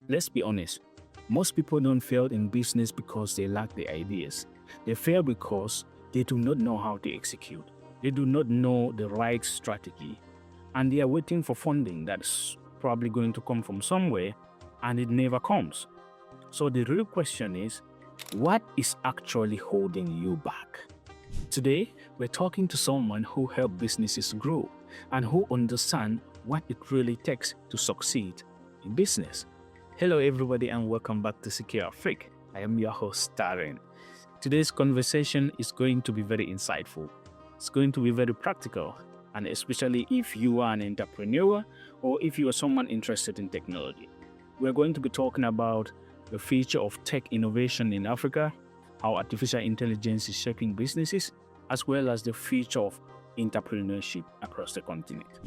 Let's be honest. Most people don't fail in business because they lack the ideas. They fail because they do not know how to execute. They do not know the right strategy. And they are waiting for funding that's probably going to come from somewhere and it never comes. So the real question is, what is actually holding you back? Today, we're talking to someone who helped businesses grow and who understands what it really takes to succeed in business. Hello, everybody, and welcome back to SecureAfric. I am your host, Darren. Today's conversation is going to be very insightful. It's going to be very practical, and especially if you are an entrepreneur or if you are someone interested in technology. We're going to be talking about the future of tech innovation in Africa, how artificial intelligence is shaping businesses, as well as the future of entrepreneurship across the continent.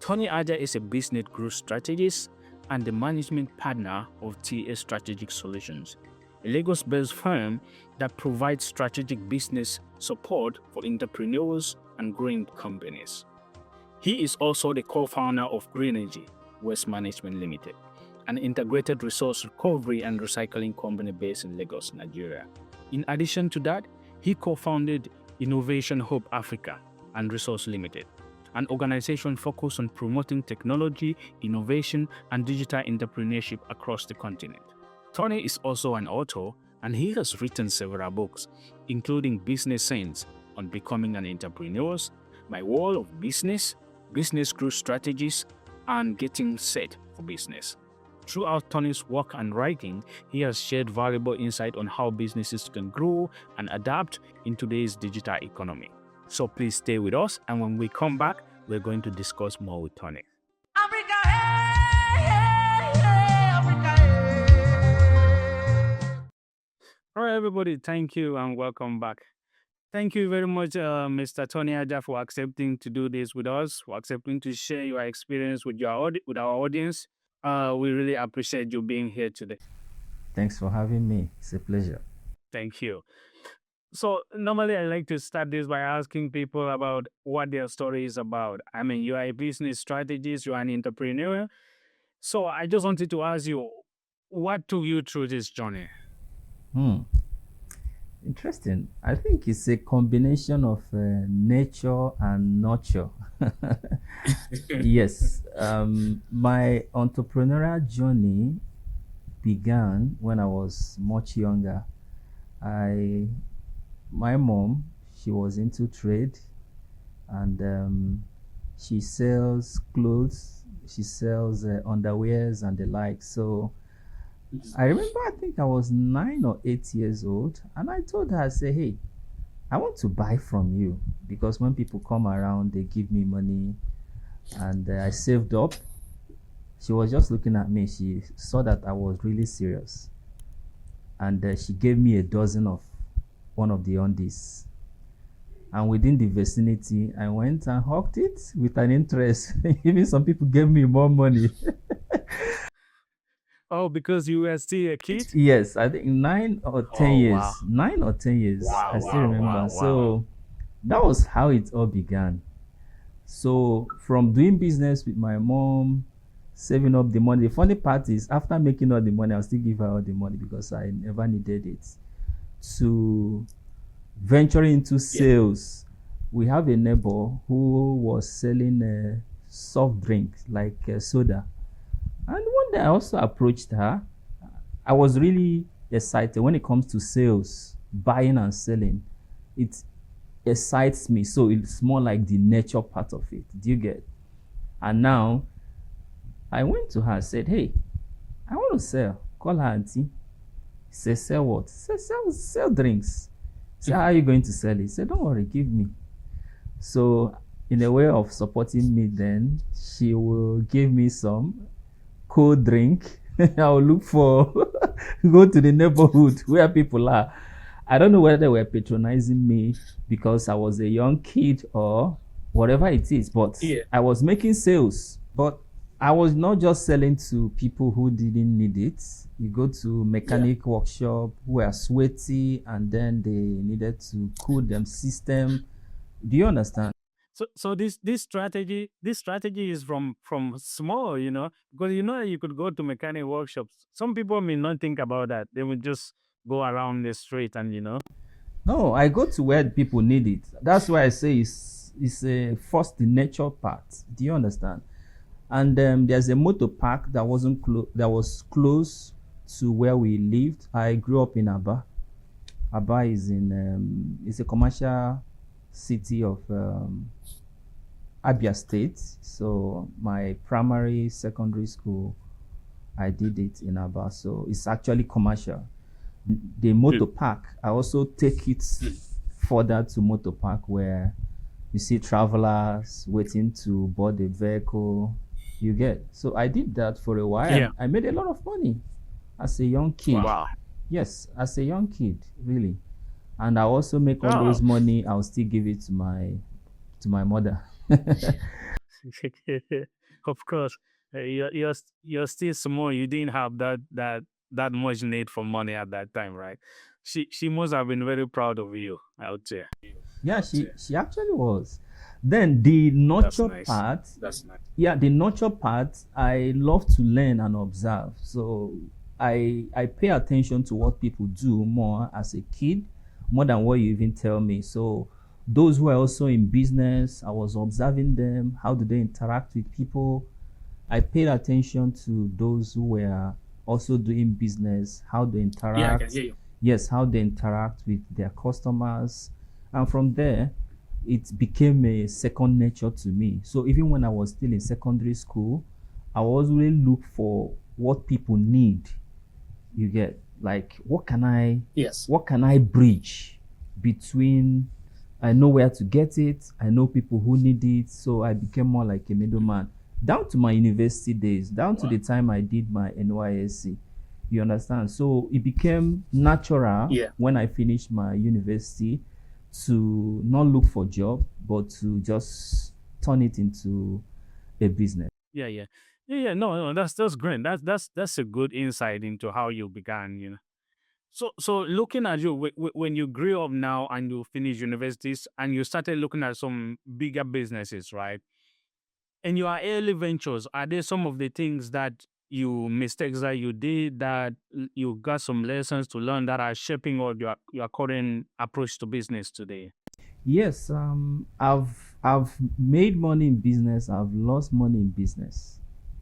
Tony Ajah is a business growth strategist and the management partner of TA Strategic Solutions, a Lagos-based firm that provides strategic business support for entrepreneurs and growing companies. He is also the co-founder of Green Energy Waste Management Limited, an integrated resource recovery and recycling company based in Lagos, Nigeria. In addition to that, he co-founded Innovation Hub Africa and Resource Limited, an organization focused on promoting technology, innovation, and digital entrepreneurship across the continent. Tony is also an author, and he has written several books, including Business Sense on Becoming an Entrepreneur, My World of Business, Business Growth Strategies, and Getting Set for Business. Throughout Tony's work and writing, he has shared valuable insight on how businesses can grow and adapt in today's digital economy. So please stay with us, and when we come back, we're going to discuss more with Tony. Africa, hey, hey, hey, Africa, hey. All right, everybody, thank you and welcome back. Thank you very much, Mr. Tony Ajah, for accepting to do this with us, for accepting to share your experience with with our audience. We really appreciate you being here today. Thanks for having me. It's a pleasure. Thank you. So normally I like to start this by asking people about what their story is about. I mean, you are a business strategist, you are an entrepreneur. So I just wanted to ask you, what took you through this journey? Hmm. Interesting. I think it's a combination of nature and nurture. Yes. My entrepreneurial journey began when I was much younger. I, my mom, she was into trade, and she sells clothes. She sells underwears and the like. So I remember, I think I was 9 or 8 years old, and I told her, I said, hey, I want to buy from you because when people come around, they give me money, and I saved up. She was just looking at me. She saw that I was really serious, and she gave me a dozen of one of the undies. And within the vicinity, I went and hawked it with an interest. Even some people gave me more money. Oh, because you were still a kid? Yes, I think 9 or 10 Oh, wow. years. 9 or 10 years, I Wow, still wow, remember. wow, wow. So that was how it all began. So from doing business with my mom, saving up the money. The funny part is, after making all the money, I'll still give her all the money because I never needed it. To venturing into Yeah. sales, we have a neighbor who was selling a soft drink like soda. And one day I also approached her. I was really excited when it comes to sales, buying and selling. It excites me. So it's more like the nature part of it. Do you get? And now I went to her and said, hey, I want to sell. Call her auntie. She said, sell what? She said, sell drinks. She said, how are you going to sell it? She said, don't worry, give me. So in a way of supporting me, then she will give me some cold drink. I'll look for go to the neighborhood where people are. I don't know whether they were patronizing me because I was a young kid or whatever it is, but Yeah. I was making sales. But I was not just selling to people who didn't need it. You go to mechanic workshop who are sweaty and then they needed to cool them system. Do you understand? So this strategy is from small, because you could go to mechanic workshops. Some people may not think about that. They will just go around the street and No, I go to where people need it. That's why I say it's a first the nature part. Do you understand? And there's a motor park that wasn't that was close to where we lived. I grew up in Aba. Aba is in it's a commercial city of Abia State. So my primary, secondary school, I did it in Aba. So it's actually commercial. The motor park, I also take it further to motor park where you see travelers waiting to board a vehicle. You get. So I did that for a while. Yeah. I made a lot of money as a young kid. Wow. Yes, as a young kid, really. And I also make all Oh. those money. I'll still give it to my mother. Of course, you're still small. You didn't have that much need for money at that time, right? She must have been very proud of you out there. Yeah, she actually was. Then the nurture nice. part, That's nice. yeah, the nurture part, I love to learn and observe. So I pay attention to what people do more as a kid, more than what you even tell me. So those who are also in business, I was observing them. How do they interact with people? I paid attention to those who were also doing business, how they interact. Yeah, I can hear you. Yes, how they interact with their customers. And from there, it became a second nature to me. So even when I was still in secondary school, I always really look for what people need. You get, like, what can Yes. I bridge between, I know where to get it, I know people who need it, so I became more like a middleman. Down to my university days, down to the time I did my NYSC. You understand? So it became natural when I finished my university to not look for job, but to just turn it into a business. Yeah. No, that's great. That's a good insight into how you began. So looking at you when you grew up now and you finished universities and you started looking at some bigger businesses, right? In your early ventures, are there some of the things that mistakes that you did that you got some lessons to learn that are shaping or your current approach to business today? Yes, I've made money in business. I've lost money in business.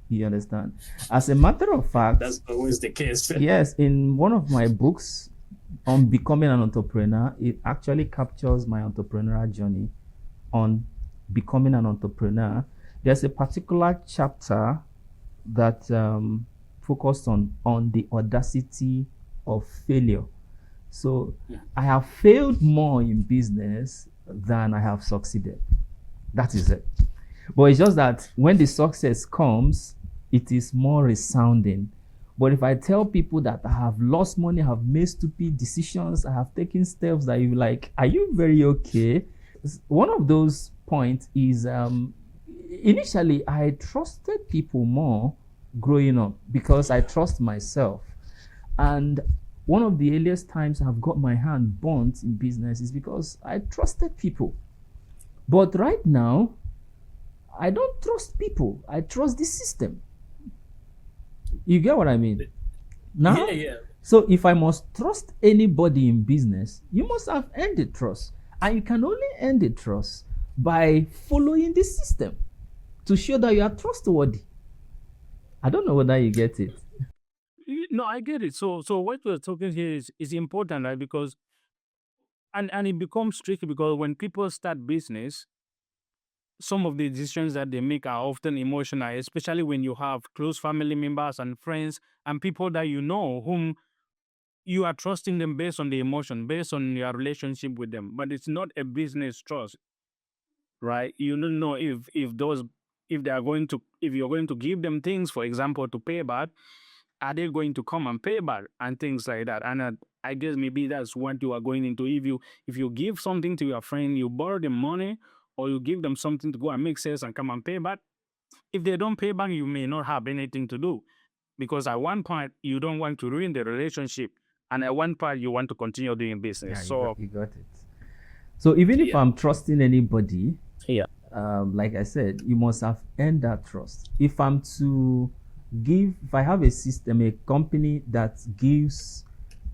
You understand? As a matter of fact, That's always the case. yes, in one of my books on becoming an entrepreneur, it actually captures my entrepreneurial journey on becoming an entrepreneur. There's a particular chapter that focused on the audacity of failure. So I have failed more in business than I have succeeded. That is it. But it's just that when the success comes, it is more resounding. But if I tell people that I have lost money, I have made stupid decisions, I have taken steps that you like, are you very okay? One of those points is initially I trusted people more growing up because I trust myself. And one of the earliest times I've got my hand burnt in business is because I trusted people. But right now, I don't trust people. I trust the system. You get what I mean? Now, so if I must trust anybody in business, you must have earned the trust. And you can only earn the trust by following the system to show that you are trustworthy. I don't know whether you get it. No, I get it. So what we're talking here is important, right? Because and it becomes tricky because when people start business, some of the decisions that they make are often emotional, especially when you have close family members and friends and people that you know whom you are trusting them based on the emotion, based on your relationship with them. But it's not a business trust, right? You don't know if they are going to if you're going to give them things, for example, to pay back, are they going to come and pay back and things like that? And I guess maybe that's what you are going into. If you give something to your friend, you borrow them money, or you give them something to go and make sales and come and pay back. If they don't pay back, you may not have anything to do because at one point you don't want to ruin the relationship, and at one part you want to continue doing business. Yeah, So you got it. So even if I'm trusting anybody, like I said, you must have earned that trust. If I have a system, a company that gives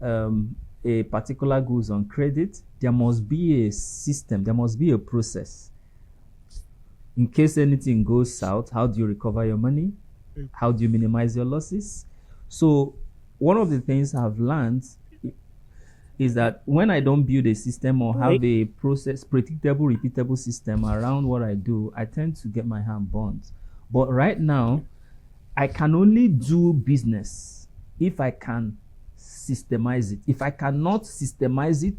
a particular goods on credit, there must be a system, there must be a process. In case anything goes south, how do you recover your money? How do you minimize your losses? So, one of the things I've learned is that when I don't build a system or have a process, predictable, repeatable system around what I do, I tend to get my hand burnt. But right now, I can only do business if I can systemize it. If I cannot systemize it,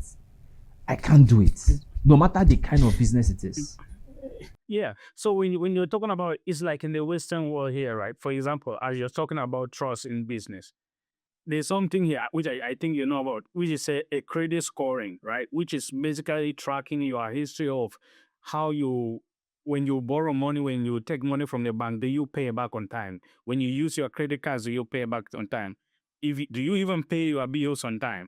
I can't do it, no matter the kind of business it is. Yeah. So when you're talking about, it's like in the Western world here, right? For example, as you're talking about trust in business, there's something here which I think you know about, which is a credit scoring, right? Which is basically tracking your history of how you, when you borrow money, when you take money from the bank, do you pay back on time? When you use your credit cards, do you pay back on time? Do you even pay your bills on time?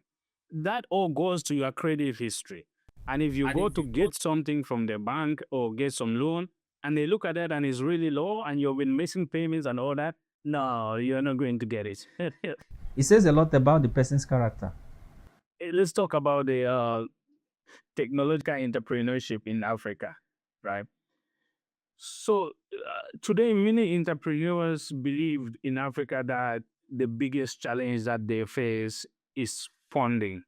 That all goes to your credit history. And if you go to get something from the bank or get some loan, and they look at that and it's really low, and you've been missing payments and all that, no, you're not going to get it. It says a lot about the person's character. Let's talk about the technological entrepreneurship in Africa, right? So today, many entrepreneurs believe in Africa that the biggest challenge that they face is funding,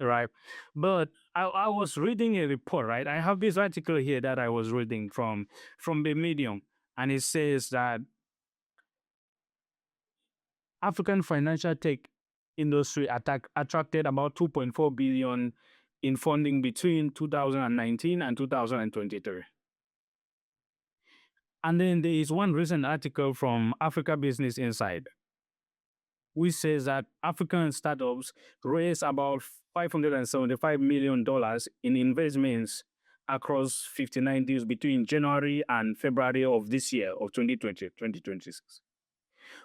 right? But I was reading a report, right? I have this article here that I was reading from the Medium, and it says that African financial tech industry attracted about 2.4 billion in funding between 2019 and 2023. And then there is one recent article from Africa Business Insight, which says that African startups raised about $575 million in investments across 59 deals between January and February of this year, of 2026.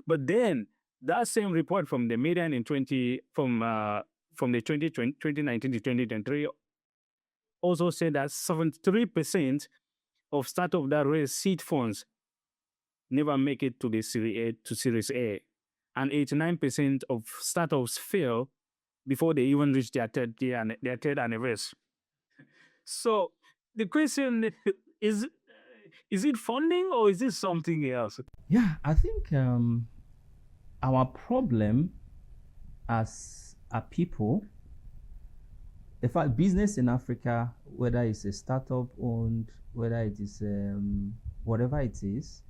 But then that same report from the median in 20 from the 2019 to 2023 also said that 73% of startups that raise seed funds never make it to the Series A, and 89% of startups fail before they even reach their third anniversary. So the question is: is it funding or is it something else? Yeah, I think our problem as a people, in fact, business in Africa, whether it's a startup owned, whether it is whatever it is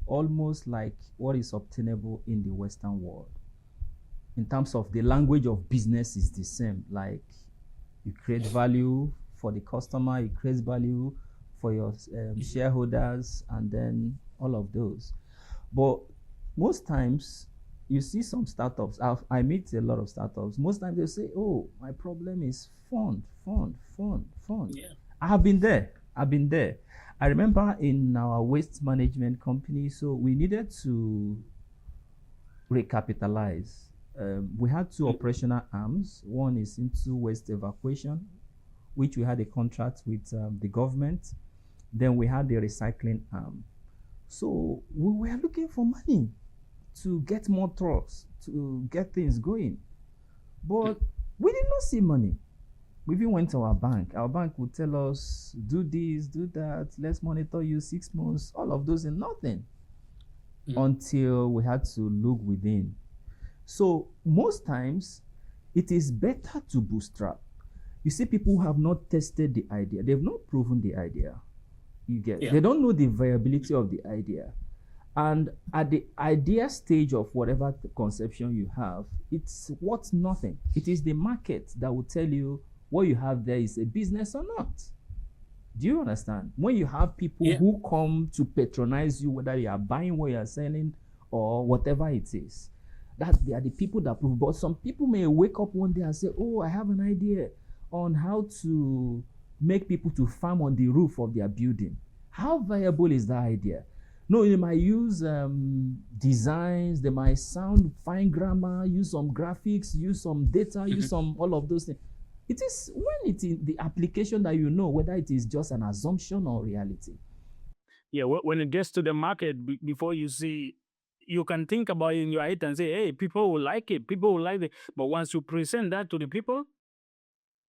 almost like what is obtainable in the Western world. In terms of the language of business is the same. Like you create value for the customer, you create value for your shareholders, and then all of those. But most times, you see some startups. I meet a lot of startups. Most times they say, "Oh, my problem is fund, fund, fund, fund." Yeah. I have been there. I've been there. I remember in our waste management company, so we needed to recapitalize. We had two operational arms. One is into waste evacuation, which we had a contract with the government. Then we had the recycling arm. So we were looking for money to get more trucks, to get things going. But we did not see money. We even went to our bank. Our bank would tell us, do this, do that, let's monitor you 6 months, all of those and nothing. Until we had to look within. So most times, it is better to bootstrap. You see, people who have not tested the idea, they've not proven the idea. They don't know the viability of the idea. And at the idea stage of whatever conception you have, it's worth nothing. It is the market that will tell you what you have there is a business or not. Do you understand? When you have people who come to patronize you, whether you are buying what you are selling or whatever it is, that they are the people that prove. But some people may wake up one day and say, "Oh, I have an idea on how to make people to farm on the roof of their building." How viable is that idea? No, they might use designs, they might sound fine grammar, use some graphics, use some data, use some all of those things. It is when it is the application that you know whether it is just an assumption or reality. Yeah, when it gets to the market, before you see, you can think about it in your head and say, hey, people will like it, people will like it. But once you present that to the people,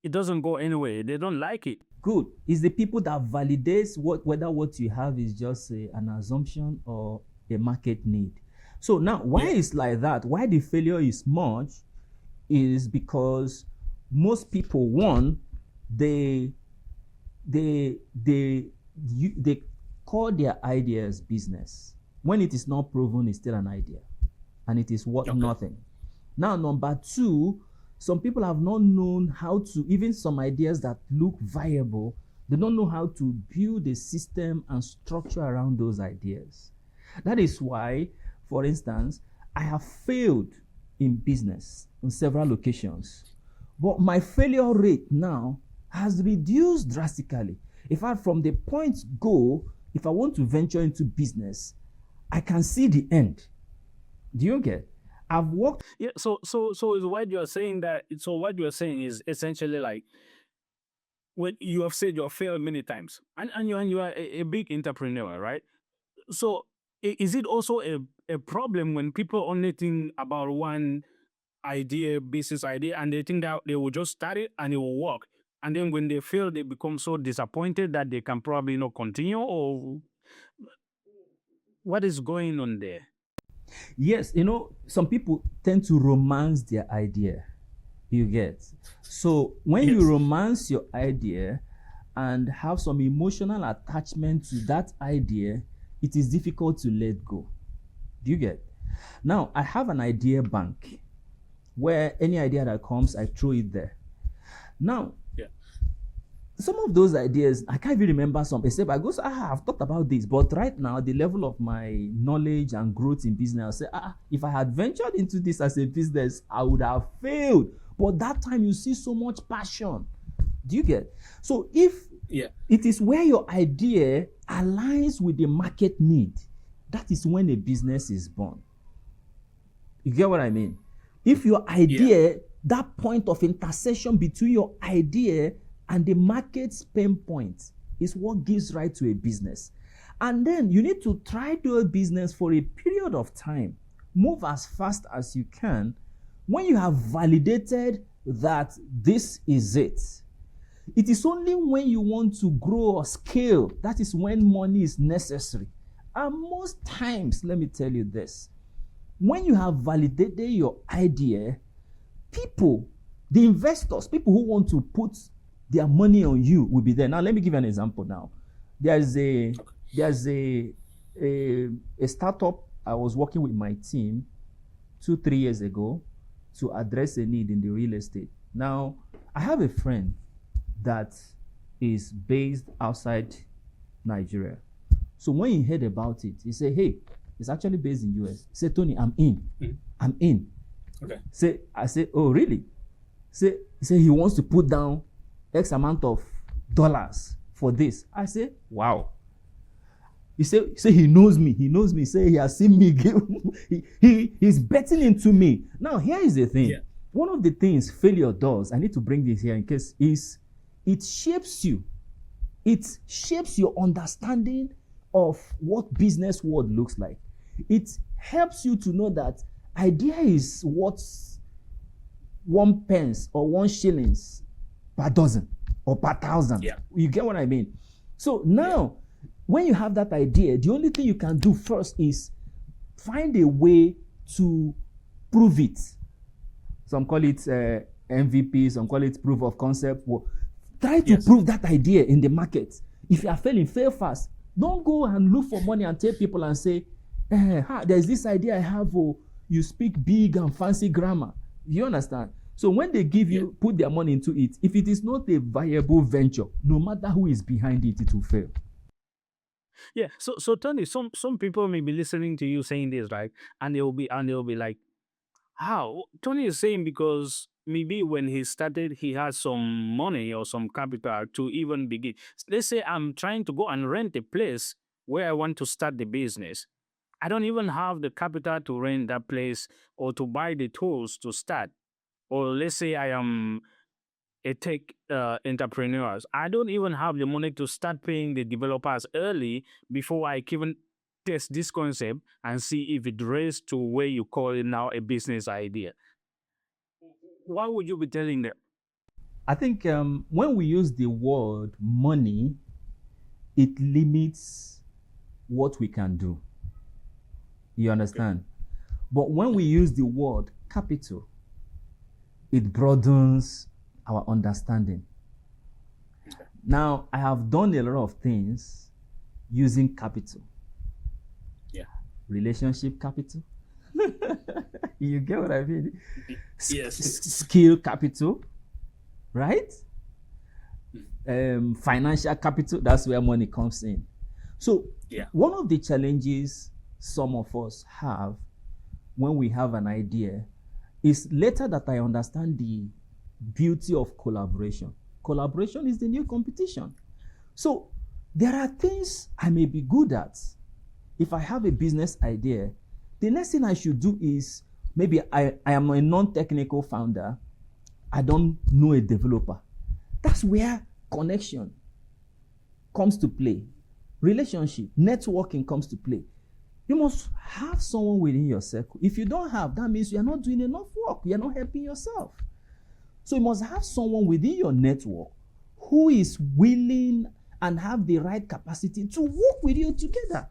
it doesn't go anywhere. They don't like it. Good. It's the people that validates whether what you have is just an assumption or a market need. So now, why Yeah. it's like that? Why the failure is much is because most people, one, they they call their ideas business. When it is not proven, it's still an idea, and it is worth Okay. nothing. Now, number two, some people have not known how to, even some ideas that look viable, they don't know how to build a system and structure around those ideas. That is why, for instance, I have failed in business in several locations, but my failure rate now has reduced drastically. In fact, from the point go, if I want to venture into business, I can see the end. Do you get? I've worked. Yeah. So what you're saying that so what you're saying is essentially like when you have said you have failed many times, and you are a big entrepreneur, right? So is it also a problem when people only think about one idea, business idea, and they think that they will just start it and it will work, and then when they fail, they become so disappointed that they can probably not continue, or what is going on there? Yes, some people tend to romance their idea. You get. So when you Yes. romance your idea and have some emotional attachment to that idea, it is difficult to let go. Do you get? Now, I have an idea bank where any idea that comes, I throw it there. Now, Yeah. some of those ideas, I can't even remember some, except I go, I've thought about this. But right now, the level of my knowledge and growth in business, I'll say, if I had ventured into this as a business, I would have failed. But that time, you see so much passion. Do you get? So if Yeah. it is where your idea aligns with the market need, that is when a business is born. You get what I mean? If your Yeah. idea, that point of intersection between your idea and the market's pain point is what gives rise to a business. And then you need to try to do a business for a period of time. Move as fast as you can. When you have validated that this is it, it is only when you want to grow or scale that is when money is necessary. And most times, let me tell you this, when you have validated your idea, people, the investors, people who want to put their money on you will be there. Now, let me give you an example now. There's a there's a startup I was working with my team 2 3 years ago to address a need in the real estate. Now, I have a friend that is based outside Nigeria. So when he heard about it, he said, "Hey, it's actually based in US." He said, "Tony, I'm in. I'm in." Okay. I said, "Oh, really?" Say he wants to put down X amount of dollars for this. I say, "Wow." Say he knows me. He knows me. Say he has seen me give. He's betting into me. Now, here is the thing. Yeah. One of the things failure does, I need to bring this here in case, is it shapes you. It shapes your understanding of what business world looks like. It helps you to know that idea is worth 1 pence or 1 shillings per dozen or per thousand. Yeah. You get what I mean? So Yeah. now, when you have that idea, the only thing you can do first is find a way to prove it. Some call it MVP, some call it proof of concept. Well, try to Yes. prove that idea in the market. If you are failing, fail fast. Don't go and look for money and tell people and say, there's this idea I have. Oh, you speak big and fancy grammar. You understand? So when they give you, put their money into it, if it is not a viable venture, no matter who is behind it, it will fail. Yeah. So Tony, some people may be listening to you saying this, right? And they'll be like, how? Tony is saying because maybe when he started, he had some money or some capital to even begin. Let's say I'm trying to go and rent a place where I want to start the business. I don't even have the capital to rent that place or to buy the tools to start. Or let's say I am a tech entrepreneurs. I don't even have the money to start paying the developers early before I can even test this concept and see if it raised to where you call it now a business idea. What would you be telling them? I think when we use the word money, it limits what we can do. You understand? But when we use the word capital, it broadens our understanding. Now, I have done a lot of things using capital. Yeah. Relationship capital. You get what I mean? Yes. Skill capital, right? Financial capital, that's where money comes in. So, Yeah. one of the challenges some of us have when we have an idea is later that I understand the beauty of collaboration. Collaboration is the new competition. So, there are things I may be good at. If I have a business idea, the next thing I should do is maybe I am a non-technical founder. I don't know a developer. That's where connection comes to play. Relationship, networking comes to play. You must have someone within your circle. If you don't have, that means you are not doing enough work. You are not helping yourself. So you must have someone within your network who is willing and have the right capacity to work with you together.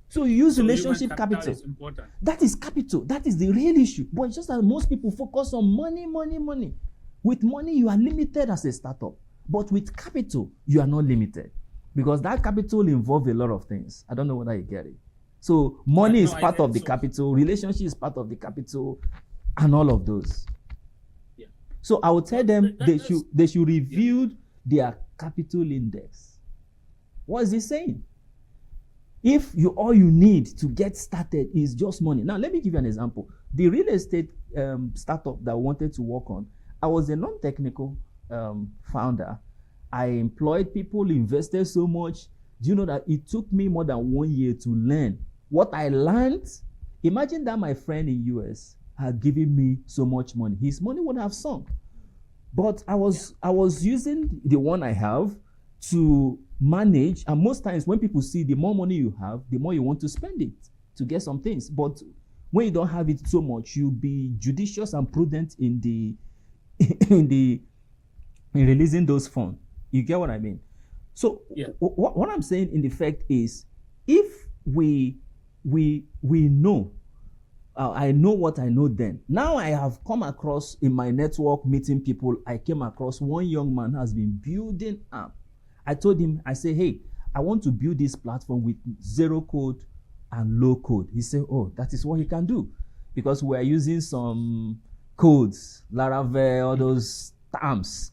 So you use relationship capital. Is important. That is capital. That is the real issue. But it's just that most people focus on money, money, money. With money, you are limited as a startup. But with capital, you are not limited. Because that capital involves a lot of things. I don't know whether you get it. So money is part of the capital, relationship is part of the capital, and all of those. Yeah. So I would tell them they should review their capital index. What is it saying? If all you need to get started is just money. Now, let me give you an example. The real estate startup that I wanted to work on, I was a non-technical founder. I employed people, invested so much. Do you know that it took me more than 1 year to learn? What I learned, imagine that my friend in US had given me so much money. His money would have sunk. But I was using the one I have to manage, and most times when people see the more money you have, the more you want to spend it to get some things. But when you don't have it so much, you be judicious and prudent in the in releasing those funds. You get what I mean? So what I'm saying in effect is, if we know, I know what I know then. Now I have come across in my network meeting people, I came across one young man has been building up. I told him, I say, hey, I want to build this platform with zero code and low code. He said, oh, that is what he can do. Because we are using some codes, Laravel, all those terms,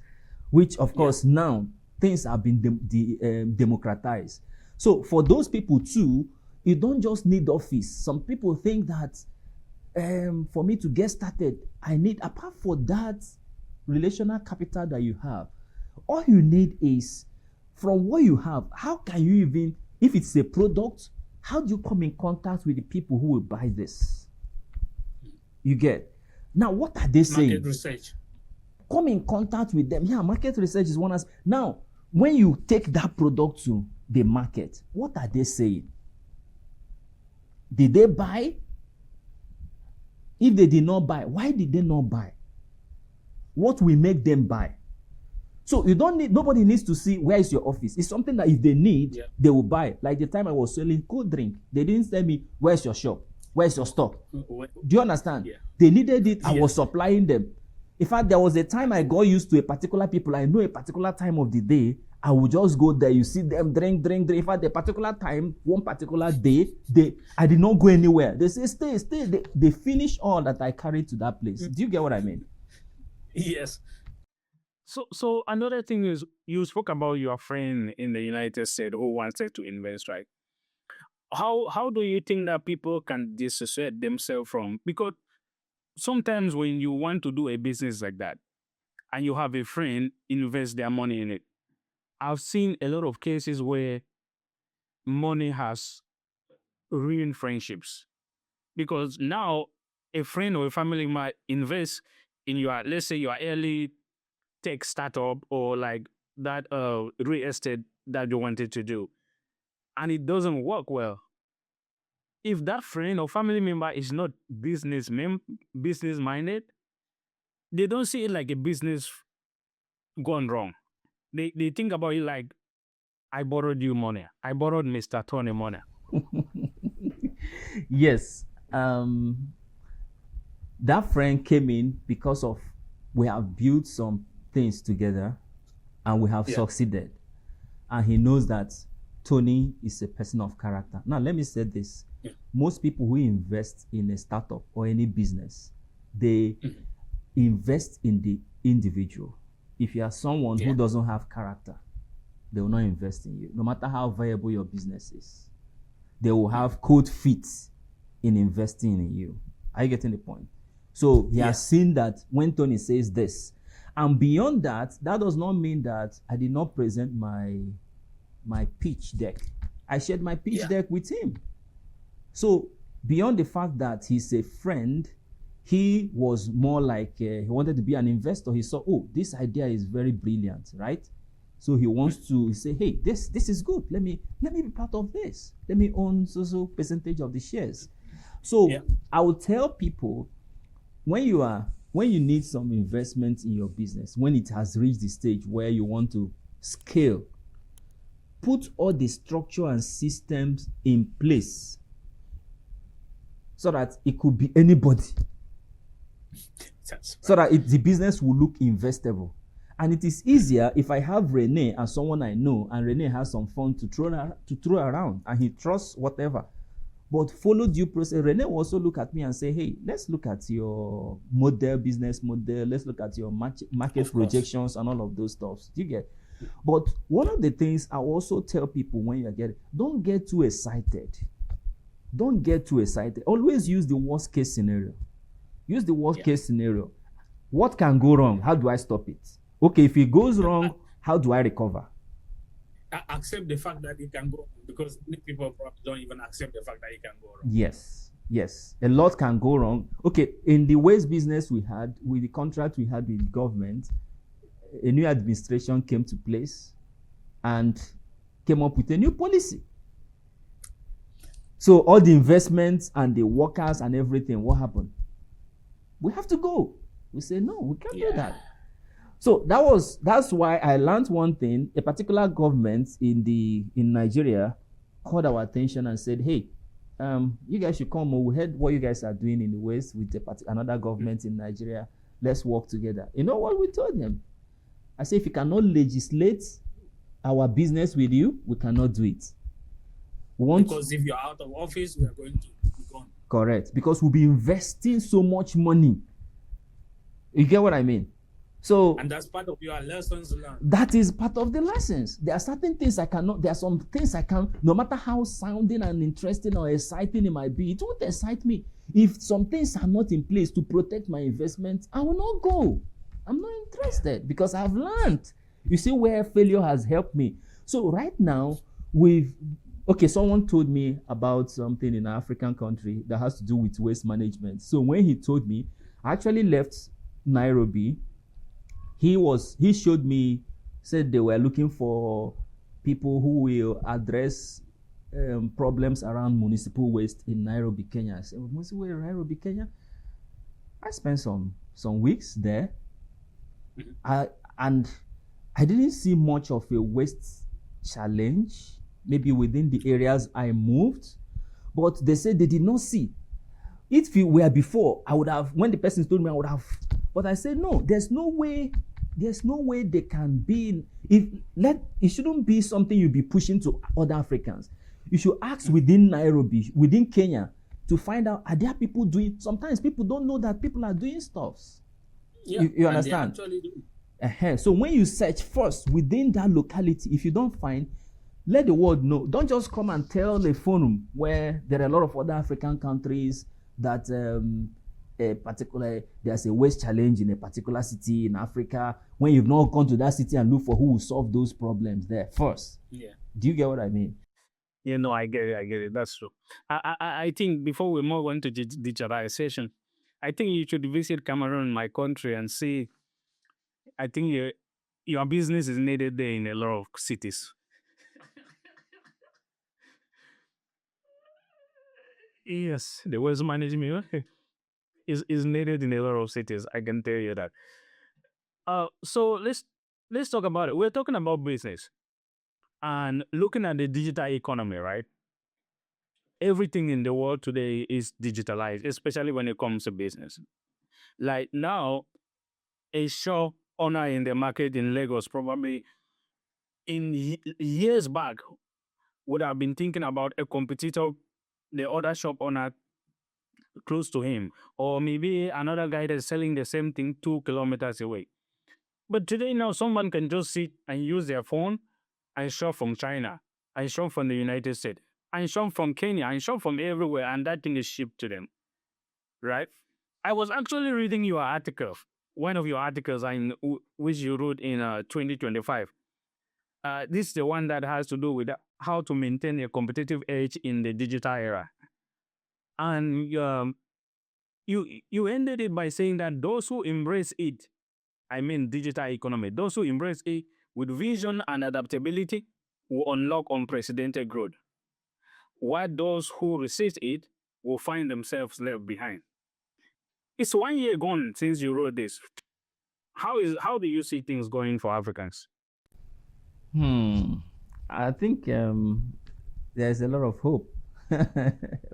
which of course now things have been democratized. So for those people too, you don't just need office. Some people think that for me to get started, I need, apart from that relational capital that you have, all you need is, from what you have, how can you even, if it's a product, how do you come in contact with the people who will buy this? You get? Now, what are they saying? Market research. Come in contact with them. Yeah, market research is one as. Now, when you take that product to the market, what are they saying? Did they buy? If they did not buy, why did they not buy? What will make them buy? So you don't need, nobody needs to see where is your office. It's something that if they need, they will buy. Like the time I was selling cold drink, they didn't tell me, where's your shop? Where's your stock? Do you understand? They needed it, I was supplying them. In fact, there was a time I got used to a particular people. I know a particular time of the day, I would just go there. You see them drink. In fact, the particular time, one particular day, I did not go anywhere. They say, stay. They finish all that I carried to that place. Do you get what I mean? Yes. So another thing is, you spoke about your friend in the United States who wanted to invest, right? How do you think that people can dissociate themselves from? Because sometimes when you want to do a business like that and you have a friend invest their money in it, I've seen a lot of cases where money has ruined friendships. Because now a friend or a family might invest in your, let's say, your early tech startup or like that real estate that you wanted to do, and it doesn't work well. If that friend or family member is not business minded, they don't see it like a business gone wrong. They think about it like, I borrowed you money. I borrowed Mr. Tony money. Yes. That friend came in because of we have built some things together and we have Yeah. succeeded. And he knows that Tony is a person of character. Now, let me say this. Yeah. Most people who invest in a startup or any business, they invest in the individual. If you are someone who doesn't have character, they will not invest in you, no matter how viable your business is. They will have cold feet in investing in you. Are you getting the point? So he has seen that when Tony says this, and beyond that, that does not mean that I did not present my pitch deck. I shared my pitch deck with him. So beyond the fact that he's a friend, he was more like he wanted to be an investor. He saw, oh, this idea is very brilliant, right? So he wants to say, hey, this is good. Let me be part of this. Let me own so percentage of the shares. So I will tell people, when you need some investment in your business, when it has reached the stage where you want to scale, put all the structure and systems in place so that it could be anybody. So that the business will look investable. And it is easier if I have Rene as someone I know, and Rene has some fund to throw around, and he trusts whatever. But follow due process. Rene will also look at me and say, hey, let's look at your business model. Let's look at your market projections and all of those stuff. Do you get? But one of the things I also tell people when you get it, don't get too excited. Don't get too excited. Always use the worst case scenario. Use the worst case scenario. What can go wrong? How do I stop it? Okay, if it goes wrong, how do I recover? Accept the fact that it can go wrong, because many people probably don't even accept the fact that it can go wrong. Yes. A lot can go wrong. Okay, in the waste business we had, with the contract we had with the government, a new administration came to place and came up with a new policy. So all the investments and the workers and everything, what happened? We have to go. We say, no, we can't do that. So that's why I learned one thing. A particular government in Nigeria called our attention and said, hey, you guys should come. We heard what you guys are doing in the West with another government in Nigeria. Let's work together. You know what we told them? I said, if you cannot legislate our business with you, we cannot do it. Because if you're out of office, we are going to be gone. Correct. Because we'll be investing so much money. You get what I mean? So, and that's part of your lessons learned. That is part of the lessons. There are certain things I cannot, there are some things I can, no matter how sounding and interesting or exciting it might be, it won't excite me. If some things are not in place to protect my investment, I will not go. I'm not interested because I've learned. You see where failure has helped me. So right now, someone told me about something in an African country that has to do with waste management. So when he told me, I actually left Nairobi. He showed me, said they were looking for people who will address problems around municipal waste in Nairobi, Kenya. I said, municipal waste in Nairobi, Kenya? I spent some weeks there. And I didn't see much of a waste challenge, maybe within the areas I moved, but they said they did not see. If it were before, I would have, when the person told me, I would have, but I said, no, there's no way they can be, it shouldn't be something you'll be pushing to other Africans. You should ask within Nairobi, within Kenya, to find out, are there people doing, sometimes people don't know that people are doing stuff. Yeah, you understand? They actually do. So when you search first within that locality, if you don't find, let the world know. Don't just come and tell a forum where there are a lot of other African countries that there's a waste challenge in a particular city in Africa, when you've not gone to that city and look for who will solve those problems there first. Yeah. Do you get what I mean? Yeah, no, I get it. That's true. I think before we move on to digitalization, I think you should visit Cameroon, my country, and see I think your business is needed there in a lot of cities. Yes, the waste management is needed in a lot of cities. I can tell you that. So let's talk about it. We're talking about business and looking at the digital economy, right? Everything in the world today is digitalized, especially when it comes to business. Like now, a shop owner in the market in Lagos probably in years back would have been thinking about a competitor, the other shop owner close to him, or maybe another guy that's selling the same thing 2 kilometers away. But today now someone can just sit and use their phone and shop from China, and shop from the United States, and shop from Kenya, and shop from everywhere, and that thing is shipped to them, right? I was actually reading your article, one of your articles which you wrote in 2025. This is the one that has to do with how to maintain a competitive edge in the digital era. And you ended it by saying that those who embrace it, I mean digital economy, those who embrace it with vision and adaptability will unlock unprecedented growth, while those who resist it will find themselves left behind. It's 1 year gone since you wrote this. How do you see things going for Africans? I think there's a lot of hope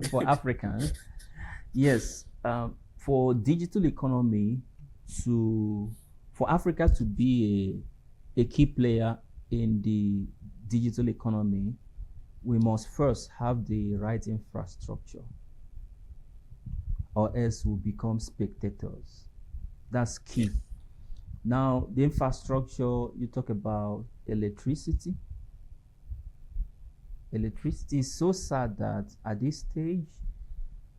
for Africans. Yes, for digital economy to for Africa to be a key player in the digital economy, we must first have the right infrastructure, or else we'll become spectators. That's key. Now, the infrastructure, you talk about electricity. Electricity is so sad that at this stage,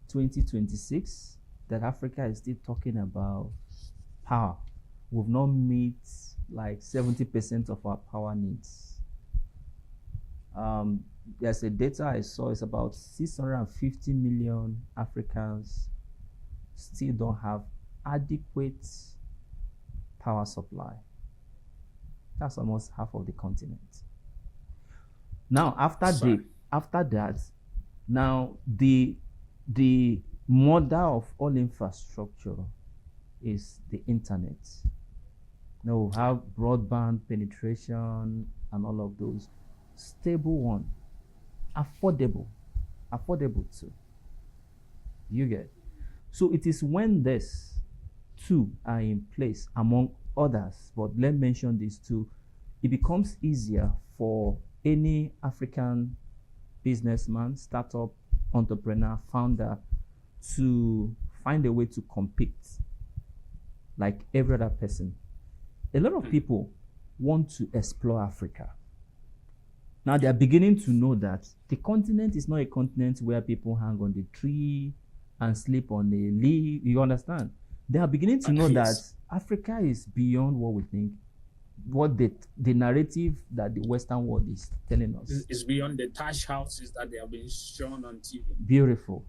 2026, that Africa is still talking about power. We've not met like 70% of our power needs. There's a data I saw, it's about 650 million Africans still don't have adequate power supply. That's almost half of the continent. Now, after that, now the mother of all infrastructure is the internet. Now we have broadband penetration and all of those. Stable one, affordable too. You get. So it is when these two are in place among others, but let's mention these two, it becomes easier for any African businessman, startup, entrepreneur, founder to find a way to compete like every other person. A lot of people want to explore Africa. Now they are beginning to know that the continent is not a continent where people hang on the tree and sleep on the leaf. You understand? They are beginning to know that Africa is beyond what we think, what the narrative that the Western world is telling us. It's beyond the tash houses that they have been shown on TV. Beautiful.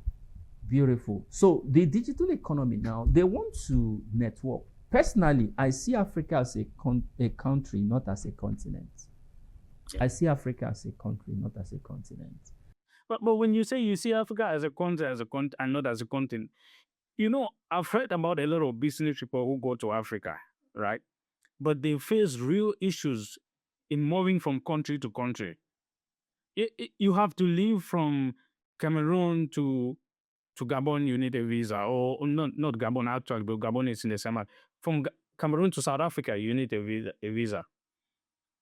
So the digital economy now, they want to network. Personally, I see Africa as a country, not as a continent. I see Africa as a country, not as a continent. But when you say you see Africa as a country, and not as a continent, I've heard about a lot of business people who go to Africa, right? But they face real issues in moving from country to country. You have to leave from Cameroon to Gabon, you need a visa, or not Gabon actually, but Gabon is in the same. From Cameroon to South Africa, you need a visa.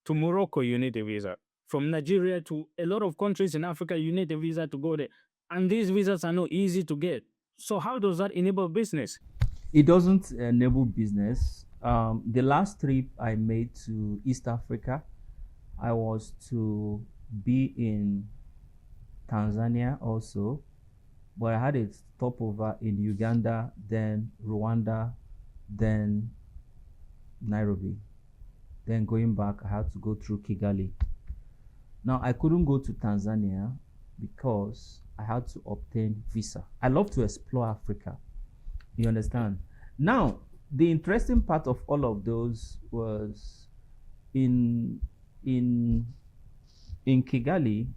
To Morocco, you need a visa. From Nigeria to a lot of countries in Africa, you need a visa to go there. And these visas are not easy to get. So how does that enable business? It doesn't enable business. The last trip I made to East Africa, I was to be in Tanzania also, but I had a stopover in Uganda, then Rwanda, then Nairobi. Then going back, I had to go through Kigali. Now, I couldn't go to Tanzania because I had to obtain visa. I love to explore Africa. You understand? Now, the interesting part of all of those was in in in Kigali.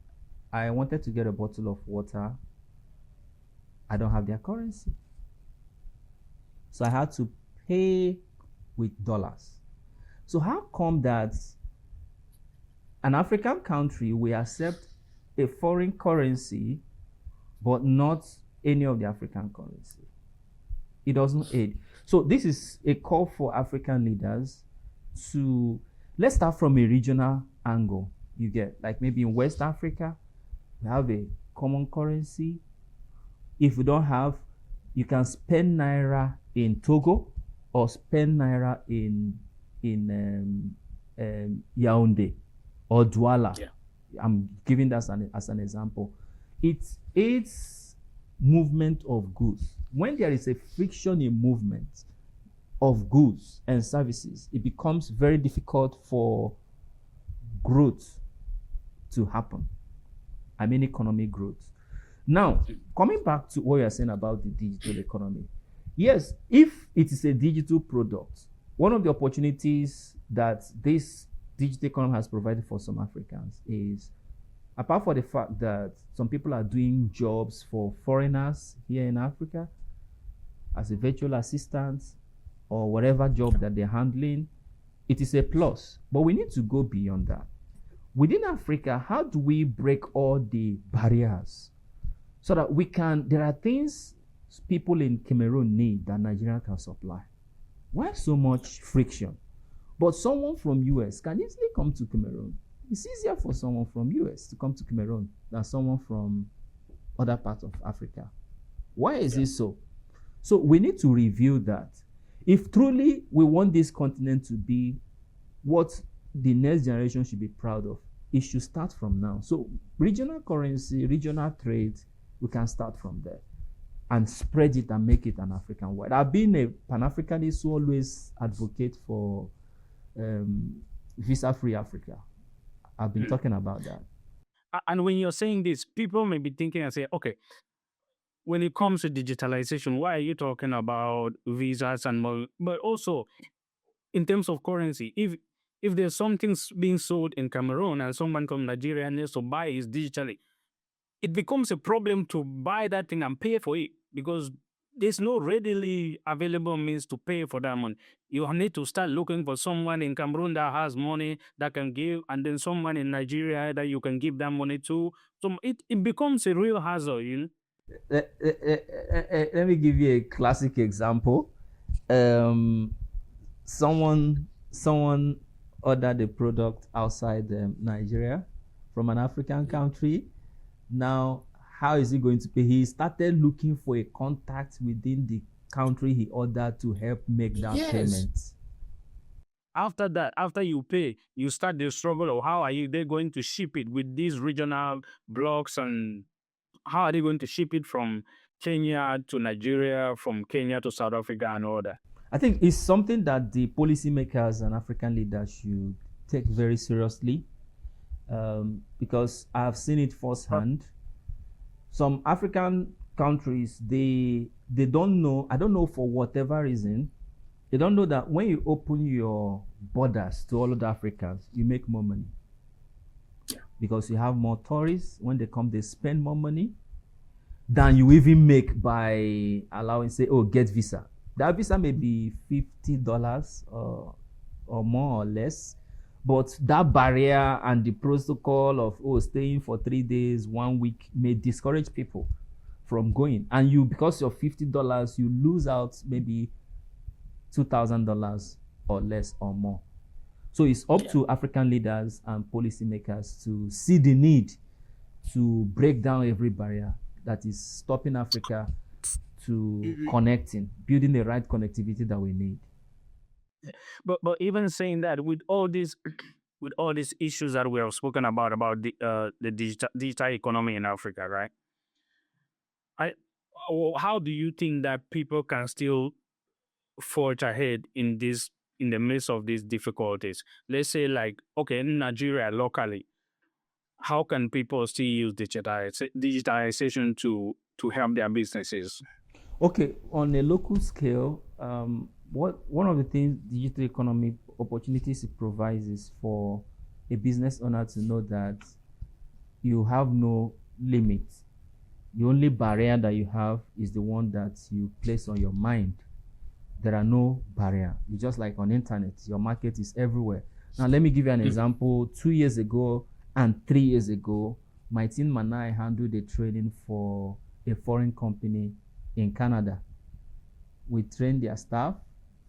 I wanted to get a bottle of water. I don't have their currency, so I had to pay with dollars. So how come that an African country will accept a foreign currency but not any of the African currency? It doesn't aid. So this is a call for African leaders to, let's start from a regional angle. You get, like, maybe in West Africa, we have a common currency. If we don't have, you can spend naira in Togo or spend naira in Yaoundé or Douala. Yeah. I'm giving that as an example. It aids movement of goods. When there is a friction in movement of goods and services, it becomes very difficult for growth to happen. I mean, economic growth. Now, coming back to what you're saying about the digital economy, yes, if it is a digital product, one of the opportunities that this digital economy has provided for some Africans is, apart from the fact that some people are doing jobs for foreigners here in Africa as a virtual assistant or whatever job that they're handling, it is a plus. But we need to go beyond that. Within Africa, how do we break all the barriers so that we can, there are things people in Cameroon need that Nigeria can supply? Why so much friction? But someone from US can easily come to Cameroon. It's easier for someone from US to come to Cameroon than someone from other parts of Africa. Why is it so? So we need to review that. If truly we want this continent to be what the next generation should be proud of, it should start from now. So regional currency, regional trade, we can start from there and spread it and make it an African wide. I've been a Pan-Africanist who always advocate for visa-free Africa. I've been talking about that. And when you're saying this, people may be thinking and say, okay, when it comes to digitalization, why are you talking about visas and more? But also, in terms of currency, if there's something being sold in Cameroon and someone from Nigeria needs to buy it digitally, it becomes a problem to buy that thing and pay for it because there's no readily available means to pay for that money. You need to start looking for someone in Cameroon that has money that can give, and then someone in Nigeria that you can give that money to. So it becomes a real hassle, you know. Let me give you a classic example. Someone ordered a product outside Nigeria from an African country. Now, how is he going to pay? He started looking for a contact within the country he ordered to help make that payment. After that, after you pay, you start the struggle of how are they going to ship it with these regional blocks, and how are they going to ship it from Kenya to Nigeria, from Kenya to South Africa and all that. I think it's something that the policymakers and African leaders should take very seriously, because I've seen it firsthand. Some African countries, they don't know, I don't know, for whatever reason, they don't know that when you open your borders to all other Africans, you make more money. Yeah. Because you have more tourists. When they come, they spend more money than you even make by allowing, say, oh, get visa. That visa may be $50 or more or less. But that barrier and the protocol of, oh, staying for 3 days, 1 week may discourage people from going. And you, because of $50, you lose out maybe $2,000 or less or more. So it's up to African leaders and policymakers to see the need to break down every barrier that is stopping Africa to connecting, building the right connectivity that we need. But even saying that, with all these issues that we have spoken about the digital economy in Africa, right? How do you think that people can still forge ahead in the midst of these difficulties? Let's say, like, okay, in Nigeria locally, how can people still use digitalization to help their businesses? Okay, on a local scale, What one of the things digital economy opportunities it provides is for a business owner to know that you have no limit. The only barrier that you have is the one that you place on your mind. There are no barrier. It's just like on internet, your market is everywhere. Now let me give you an example. 2 years ago and 3 years ago, my team and I handled a training for a foreign company in Canada. We trained their staff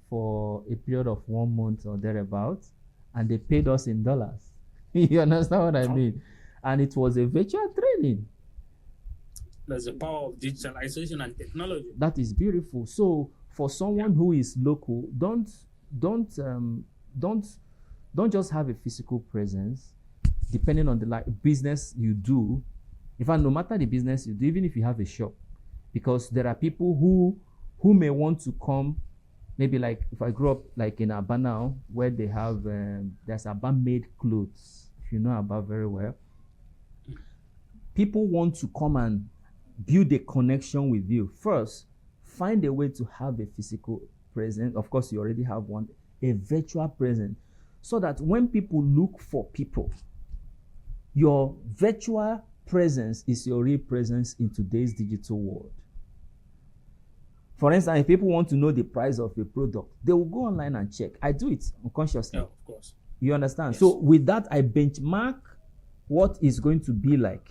for a period of 1 month or thereabouts, and they paid us in dollars. You understand what I mean? And it was a virtual training. There's the power of digitalization and technology. That is beautiful. So for someone who is local, don't don't don't just have a physical presence. Depending on the business you do, in fact, no matter the business you do, even if you have a shop, because there are people who may want to come. Maybe like if I grew up like in Aba now, where they have there's Aba made clothes. If you know Aba very well, people want to come and build a connection with you. First, find a way to have a physical presence. Of course, you already have one, a virtual presence, so that when people look for people, your virtual presence is your real presence in today's digital world. For instance, if people want to know the price of a product, they will go online and check. I do it unconsciously. Yeah, of course. You understand? Yes. So with that, I benchmark what is going to be like.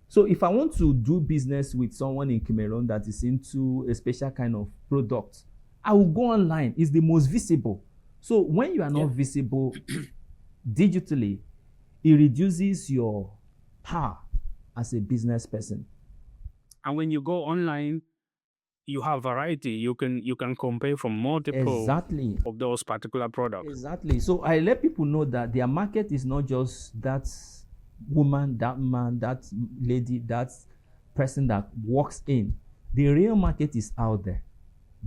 So if I want to do business with someone in Cameroon that is into a special kind of product, I will go online. It's the most visible. So when you are not visible digitally, it reduces your power as a business person. And when you go online, you have variety. You can compare from multiple Exactly. of those particular products. Exactly. So I let people know that their market is not just that woman, that man, that lady, that person that walks in. The real market is out there,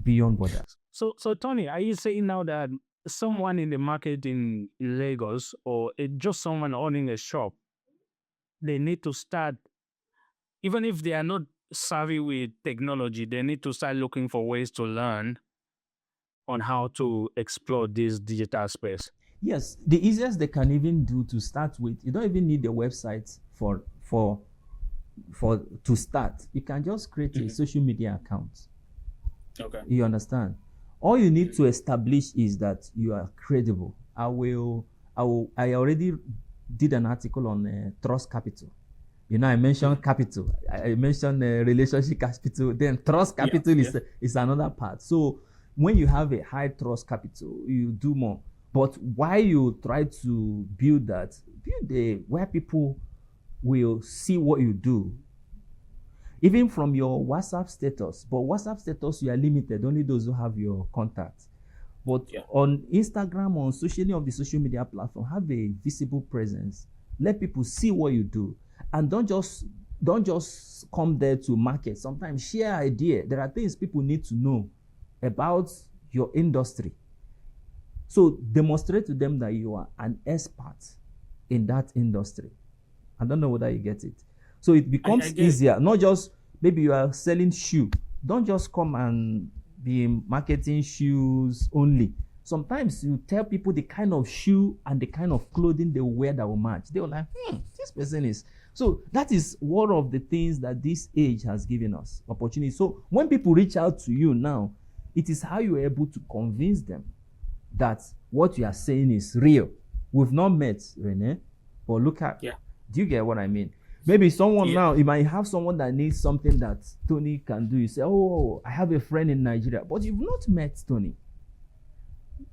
beyond borders. So Tony, are you saying now that someone in the market in Lagos or just someone owning a shop, they need to start, even if they are not savvy with technology, they need to start looking for ways to learn on how to explore this digital space? Yes, the easiest they can even do to start with, you don't even need a website for to start. You can just create a social media account. Okay. You understand? All you need to establish is that you are credible. I already did an article on trust capital. You know, I mentioned capital. I mentioned relationship capital. Then trust capital is another part. So when you have a high trust capital, you do more. But while you try to build that, build a where people will see what you do, even from your WhatsApp status. But WhatsApp status, you are limited, only those who have your contacts. But on Instagram, on any of the social media platform, have a visible presence. Let people see what you do, and don't just come there to market. Sometimes share idea. There are things people need to know about your industry. So demonstrate to them that you are an expert in that industry. I don't know whether you get it. So it becomes easier. Not just maybe you are selling shoe. Don't just come and be marketing shoes only. Sometimes you tell people the kind of shoe and the kind of clothing they wear that will match. They will like, this person is. So that is one of the things that this age has given us, opportunity. So when people reach out to you now, it is how you are able to convince them that what you are saying is real. We've not met, Rene, but look at, do you get what I mean? Maybe someone now, you might have someone that needs something that Tony can do. You say, oh, I have a friend in Nigeria, but you've not met Tony.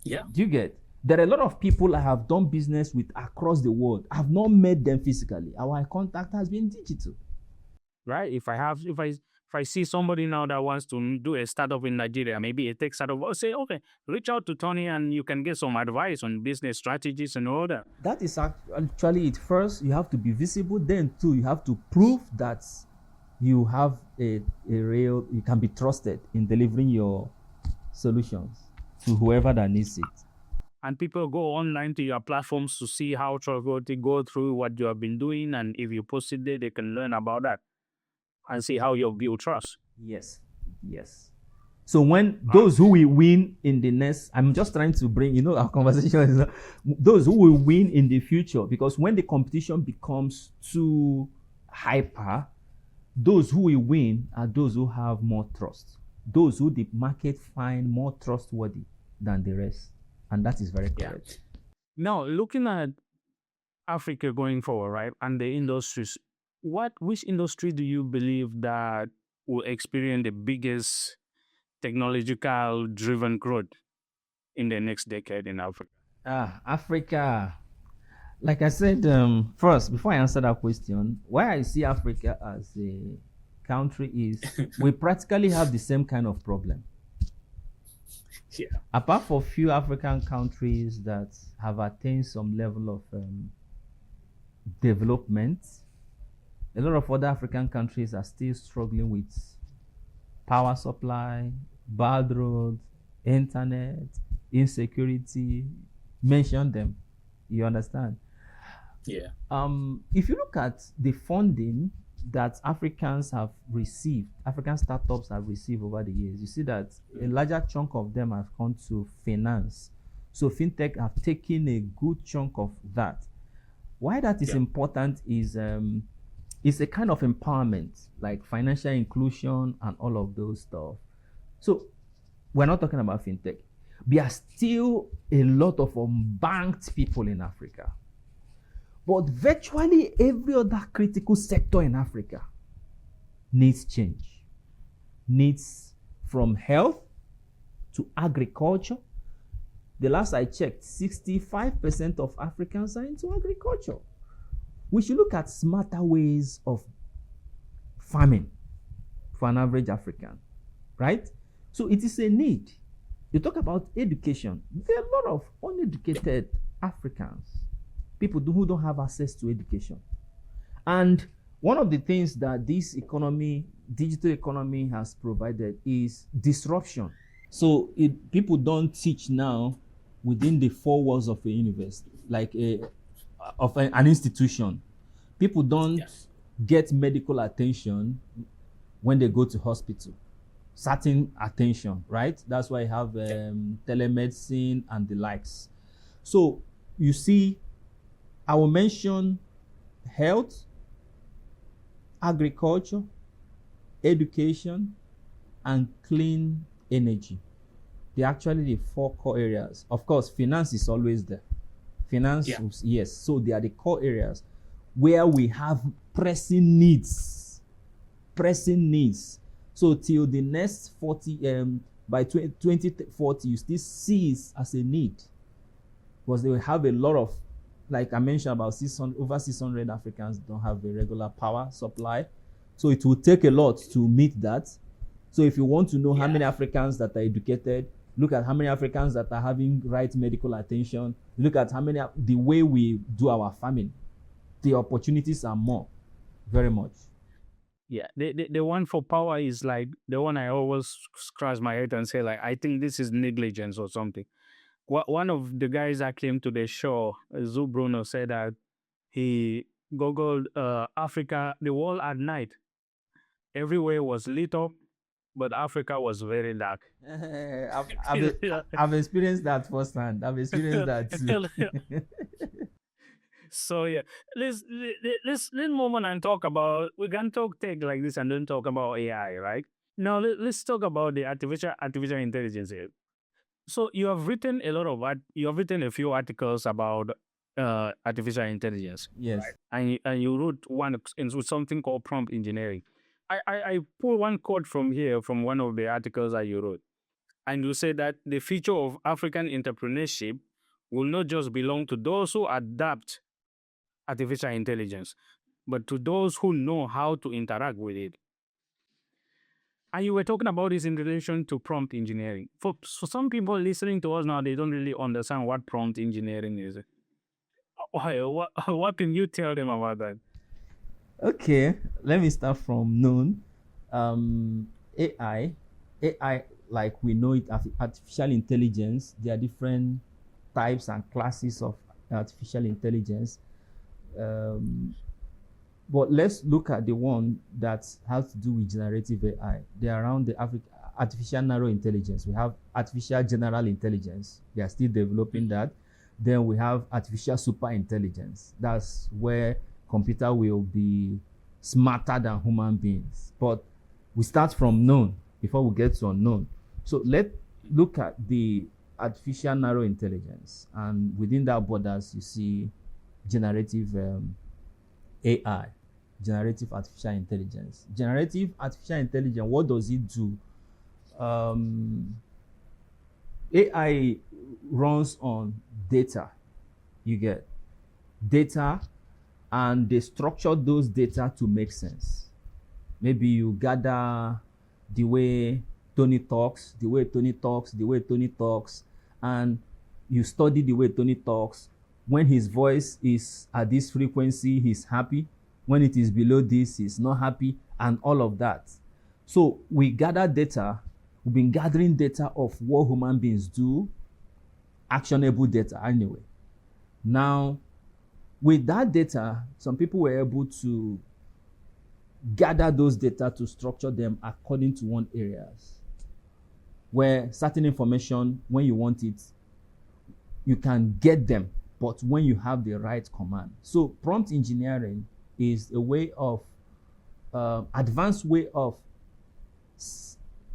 Yeah. Do you get? There are a lot of people I have done business with across the world. I have not met them physically. Our contact has been digital. Right? If I see somebody now that wants to do a startup in Nigeria, maybe a tech startup, I'll say, okay, reach out to Tony and you can get some advice on business strategies and all that. That is actually it. First, you have to be visible. Then, two, you have to prove that you have a real, you can be trusted in delivering your solutions to whoever that needs it. And people go online to your platforms to see how to go through what you have been doing. And if you post it there, they can learn about that and see how you build trust. Yes, yes. So when those who will win in the next, I'm just trying to bring, our conversation is those who will win in the future, because when the competition becomes too hyper, those who will win are those who have more trust, those who the market find more trustworthy than the rest. And that is very correct. Now, looking at Africa going forward, right, and the industries, which industry do you believe that will experience the biggest technological driven growth in the next decade in Africa? Africa. Like I said, first, before I answer that question, why I see Africa as a country is we practically have the same kind of problem. Yeah. Apart from few African countries that have attained some level of development, a lot of other African countries are still struggling with power supply, bad roads, internet, insecurity. Mention them. You understand? Yeah. If you look at the funding that African startups have received over the years, you see that a larger chunk of them have gone to finance. So fintech have taken a good chunk of that. Why that is important is it's a kind of empowerment, like financial inclusion and all of those stuff. So we're not talking about fintech. There are still a lot of unbanked people in Africa. But virtually every other critical sector in Africa needs change. Needs from health to agriculture. The last I checked, 65% of Africans are into agriculture. We should look at smarter ways of farming for an average African, right? So it is a need. You talk about education. There are a lot of uneducated Africans, people who don't have access to education. And one of the things that this economy, digital economy, has provided is disruption. So people don't teach now within the four walls of a university, like an institution. People don't get medical attention when they go to hospital. Certain attention, right? That's why I have telemedicine and the likes. So you see, I will mention health, agriculture, education, and clean energy. They're actually the four core areas. Of course, finance is always there. Finance, yes. So they are the core areas where we have pressing needs. Pressing needs. So till the next 40, by 2040, you still see it as a need. Because they will have a lot of, like I mentioned, about over 600 Africans don't have a regular power supply. So it will take a lot to meet that. So if you want to know how many Africans that are educated, look at how many Africans that are having right medical attention, look at how many, the way we do our farming. The opportunities are more, very much. Yeah, the one for power is like the one I always scratch my head and say, like, I think this is negligence or something. One of the guys that came to the show, Zu Bruno, said that he googled Africa, the world at night. Everywhere was lit up, but Africa was very dark. I've experienced that firsthand. I've experienced that too. So yeah, let's move on and talk about, we can talk tech like this and then talk about AI, right? Now let's talk about the artificial intelligence here. So you have written you have written a few articles about artificial intelligence. Yes. Right? And you wrote one into something called prompt engineering. I pull one quote from here from one of the articles that you wrote. And you say that the future of African entrepreneurship will not just belong to those who adapt artificial intelligence, but to those who know how to interact with it. And you were talking about this in relation to prompt engineering. For some people listening to us now, they don't really understand what prompt engineering is. What can you tell them about that? Okay, let me start from known. AI, like we know it, artificial intelligence. There are different types and classes of artificial intelligence. But let's look at the one that has to do with generative AI. They are around the artificial narrow intelligence. We have artificial general intelligence. They are still developing that. Then we have artificial super intelligence. That's where computer will be smarter than human beings. But we start from known before we get to unknown. So let's look at the artificial narrow intelligence. And within that borders, you see generative AI, generative artificial intelligence. Generative artificial intelligence, what does it do? AI runs on data. You get data, and they structure those data to make sense. Maybe you gather the way Tony talks, the way Tony talks, the way Tony talks, and you study the way Tony talks. When his voice is at this frequency, he's happy. When it is below this, he's not happy, and all of that. So we gather data. We've been gathering data of what human beings do, actionable data anyway. Now, with that data, some people were able to gather those data to structure them according to one areas, where certain information, when you want it, you can get them, but when you have the right command. So prompt engineering is a way of, advanced way of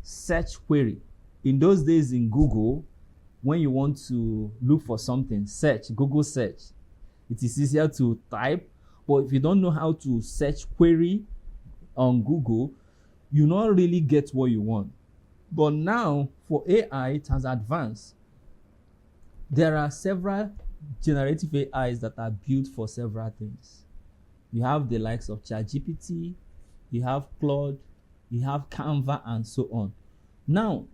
search query. In those days in Google, when you want to look for something, search, Google search. It is easier to type, but if you don't know how to search query on Google, you not really get what you want. But now for AI, it has advanced. There are several generative AIs that are built for several things. You have the likes of ChatGPT, you have Claude, you have Canva, and so on. Now,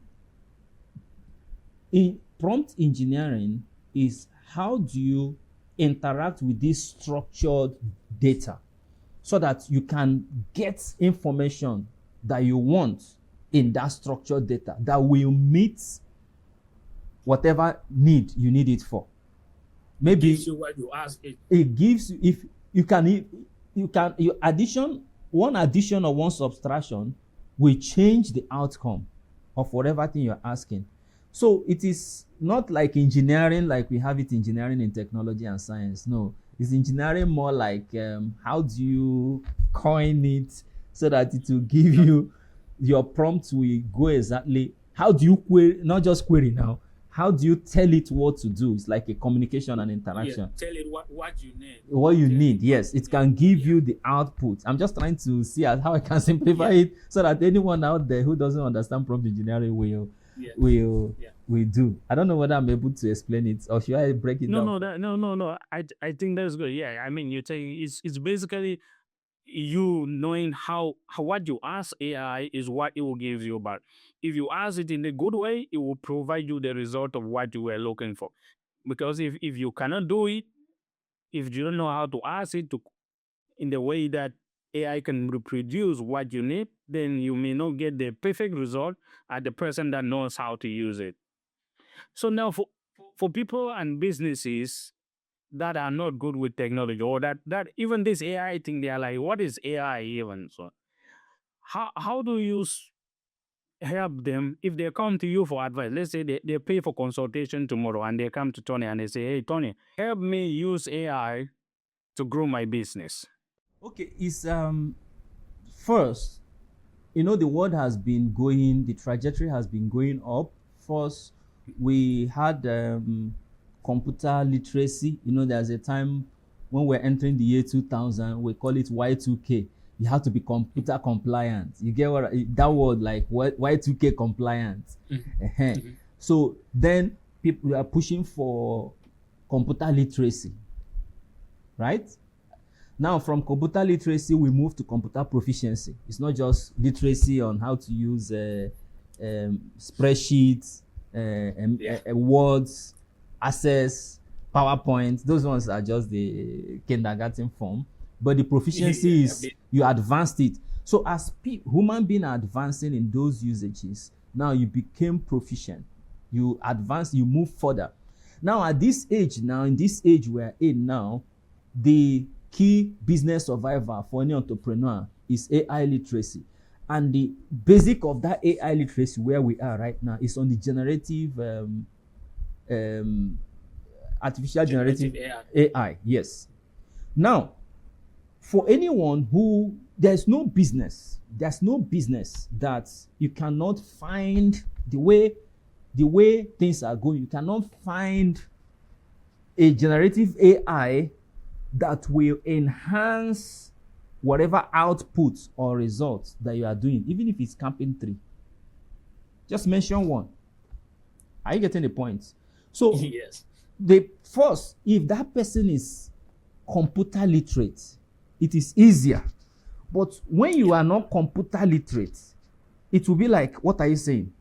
in prompt engineering is how do you interact with this structured data so that you can get information that you want in that structured data that will meet whatever need you need it for. Maybe It gives you what you ask it. It gives you, if you can your addition, one addition or one subtraction will change the outcome of whatever thing you're asking. So it is not like engineering, like we have it engineering in technology and science. No, it's engineering more like how do you coin it so that it will give you, your prompt will go exactly, how do you query, not just query now, how do you tell it what to do? It's like a communication and interaction. Yeah, tell it what you need. What you need, yes. It can give you the output. I'm just trying to see how I can simplify it so that anyone out there who doesn't understand prompt engineering will do. I don't know whether I'm able to explain it, or should I break it down? No. I think that's good. Yeah, I mean, you're saying it's basically you knowing how what you ask AI is what it will give you. But if you ask it in a good way, it will provide you the result of what you were looking for. Because if you cannot do it, if you don't know how to ask it to in the way that AI can reproduce what you need, then you may not get the perfect result at the person that knows how to use it. So now for people and businesses that are not good with technology, or that even this AI thing, they are like, what is AI even? So how do you help them if they come to you for advice? Let's say they pay for consultation tomorrow and they come to Tony and they say, hey Tony, help me use AI to grow my business. Okay, it's first, the world has been going, the trajectory has been going up. First, we had computer literacy. There's a time when we're entering the year 2000, we call it Y2K. You have to be computer compliant. You get what that word, like Y2K compliant. So then people are pushing for computer literacy, right? Now, from computer literacy, we move to computer proficiency. It's not just literacy on how to use spreadsheets, Words, Access, PowerPoint. Those ones are just the kindergarten form. But the proficiency is you advanced it. So as human being are advancing in those usages, now you became proficient. You advance, you move further. Now, at this age, in this age we're in now, the key business survivor for any entrepreneur is AI literacy. And the basic of that AI literacy where we are right now is on the generative um, artificial generative AI. Yes. Now, for anyone who there's no business that you cannot find the way things are going. You cannot find a generative AI that will enhance whatever output or results that you are doing, even if it's carpentry. Just mention one. Are you getting the point? So Yes. the first, if that person is computer literate, it is easier. But when you are not computer literate, it will be like, what are you saying?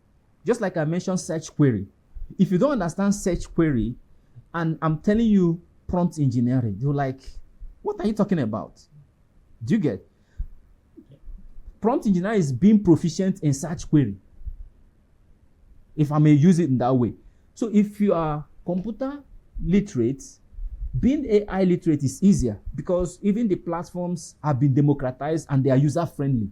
Just like I mentioned search query. If you don't understand search query, and I'm telling you prompt engineering, you're like, what are you talking about? Do you get? Prompt engineering is being proficient in search query, if I may use it in that way. So if you are computer literate, being AI literate is easier because even the platforms have been democratized and they are user friendly.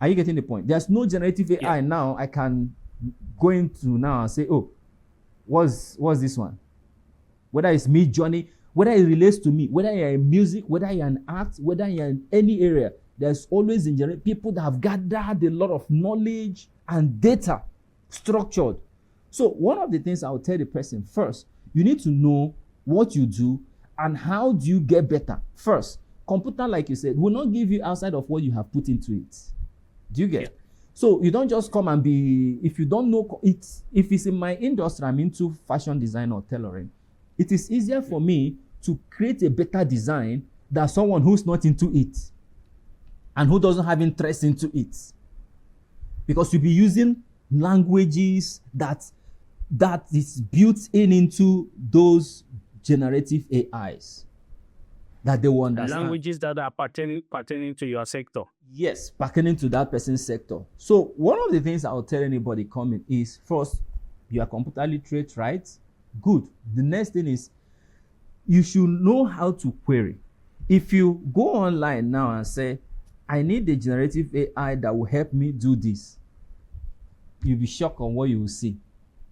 Are you getting the point? There's no generative AI now I can go into now and say, oh, what's this one? Whether it's Midjourney, whether it relates to me, whether you're in music, whether you're in art, whether you're in any area, there's always people that have gathered a lot of knowledge and data structured. So one of the things I'll tell the person first, you need to know what you do and how do you get better. First, computer, like you said, will not give you outside of what you have put into it. Do you get? Yeah. So you don't just come and be, if you don't know it, if it's in my industry, I'm into fashion design or tailoring, it is easier for me to create a better design than someone who's not into it and who doesn't have interest into it. Because you'll be using languages that is built into those generative AIs that they will understand. Languages that are pertaining to your sector. Yes, pertaining to that person's sector. So one of the things I'll tell anybody coming is, first, you are computer literate, right? Good. The next thing is you should know how to query. If you go online now and say, I need a generative AI that will help me do this, you'll be shocked on what you will see.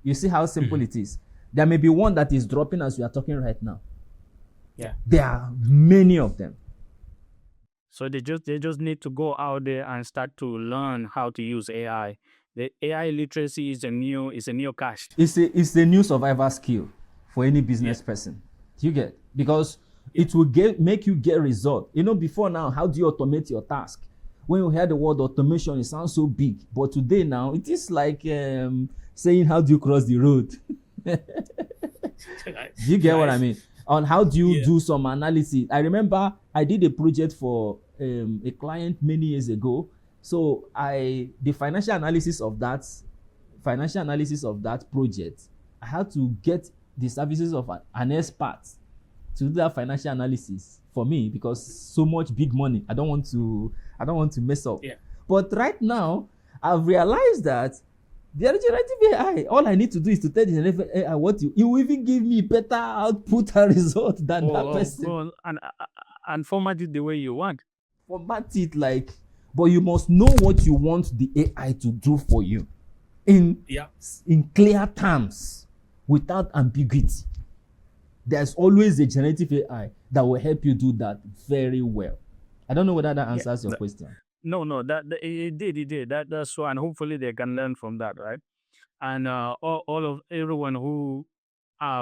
You see how simple it is. There may be one that is dropping as we are talking right now. Yeah. There are many of them. So they just need to go out there and start to learn how to use AI. The AI literacy is a new cash. It's a new survival skill for any business person. Do you get? Because it will make you get result. You know, before now, how do you automate your task? When you hear the word automation, it sounds so big. But today now, it is like saying, how do you cross the road? Do you get what I mean? On how do you do some analysis? I remember I did a project for a client many years ago. So the financial analysis of that project, I had to get the services of an expert to do that financial analysis for me because so much big money. I don't want to mess up. Yeah. But right now, I've realized that the generative AI, all I need to do is to tell the generative AI what it will even give me better output and result than that person. And format it the way you want. Format it but you must know what you want the AI to do for you in clear terms without ambiguity. There's always a generative AI that will help you do that very well. I don't know whether that answers your question. No, that it did. That's so, and hopefully they can learn from that, right? And everyone who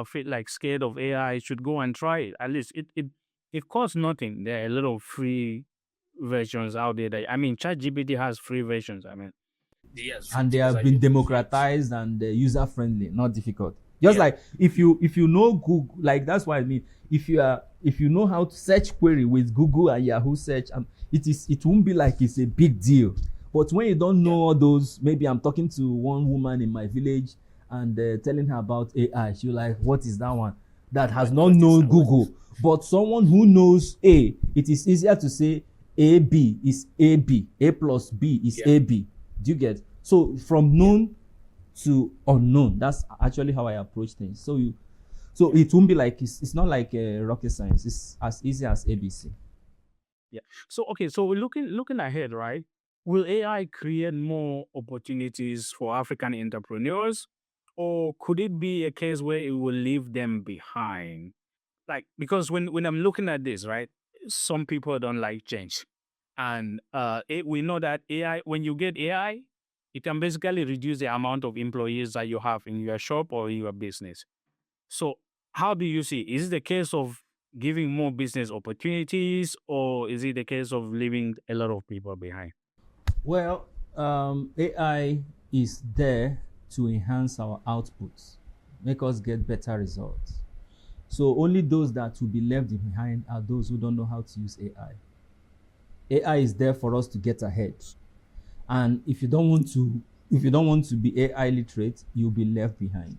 feel like scared of AI should go and try it. At least it costs nothing. There are a little free versions out there. ChatGPT has free versions. And they have been democratized and user friendly, not difficult. Just like if you know Google, like that's what I mean. If you know how to search query with Google and Yahoo search, it won't be like it's a big deal. But when you don't know all those, maybe I'm talking to one woman in my village and telling her about AI. She's like, what is that one? That has not known Google. But someone who knows A, it is easier to say AB is AB. A plus B is AB. Do you get? So from known to unknown, that's actually how I approach things. So it won't be like, it's not like rocket science. It's as easy as ABC. Yeah. So, okay. So looking ahead, right? will AI create more opportunities for African entrepreneurs, or could it be a case where it will leave them behind? Like, because when I'm looking at this, right, some people don't like change, and we know that AI, when you get AI, it can basically reduce the amount of employees that you have in your shop or in your business. So, how do you see? Is it the case of giving more business opportunities, or is it the case of leaving a lot of people behind? Well, AI is there to enhance our outputs, make us get better results. So only those that will be left behind are those who don't know how to use AI. AI is there for us to get ahead. And if you don't want to be AI literate, you'll be left behind.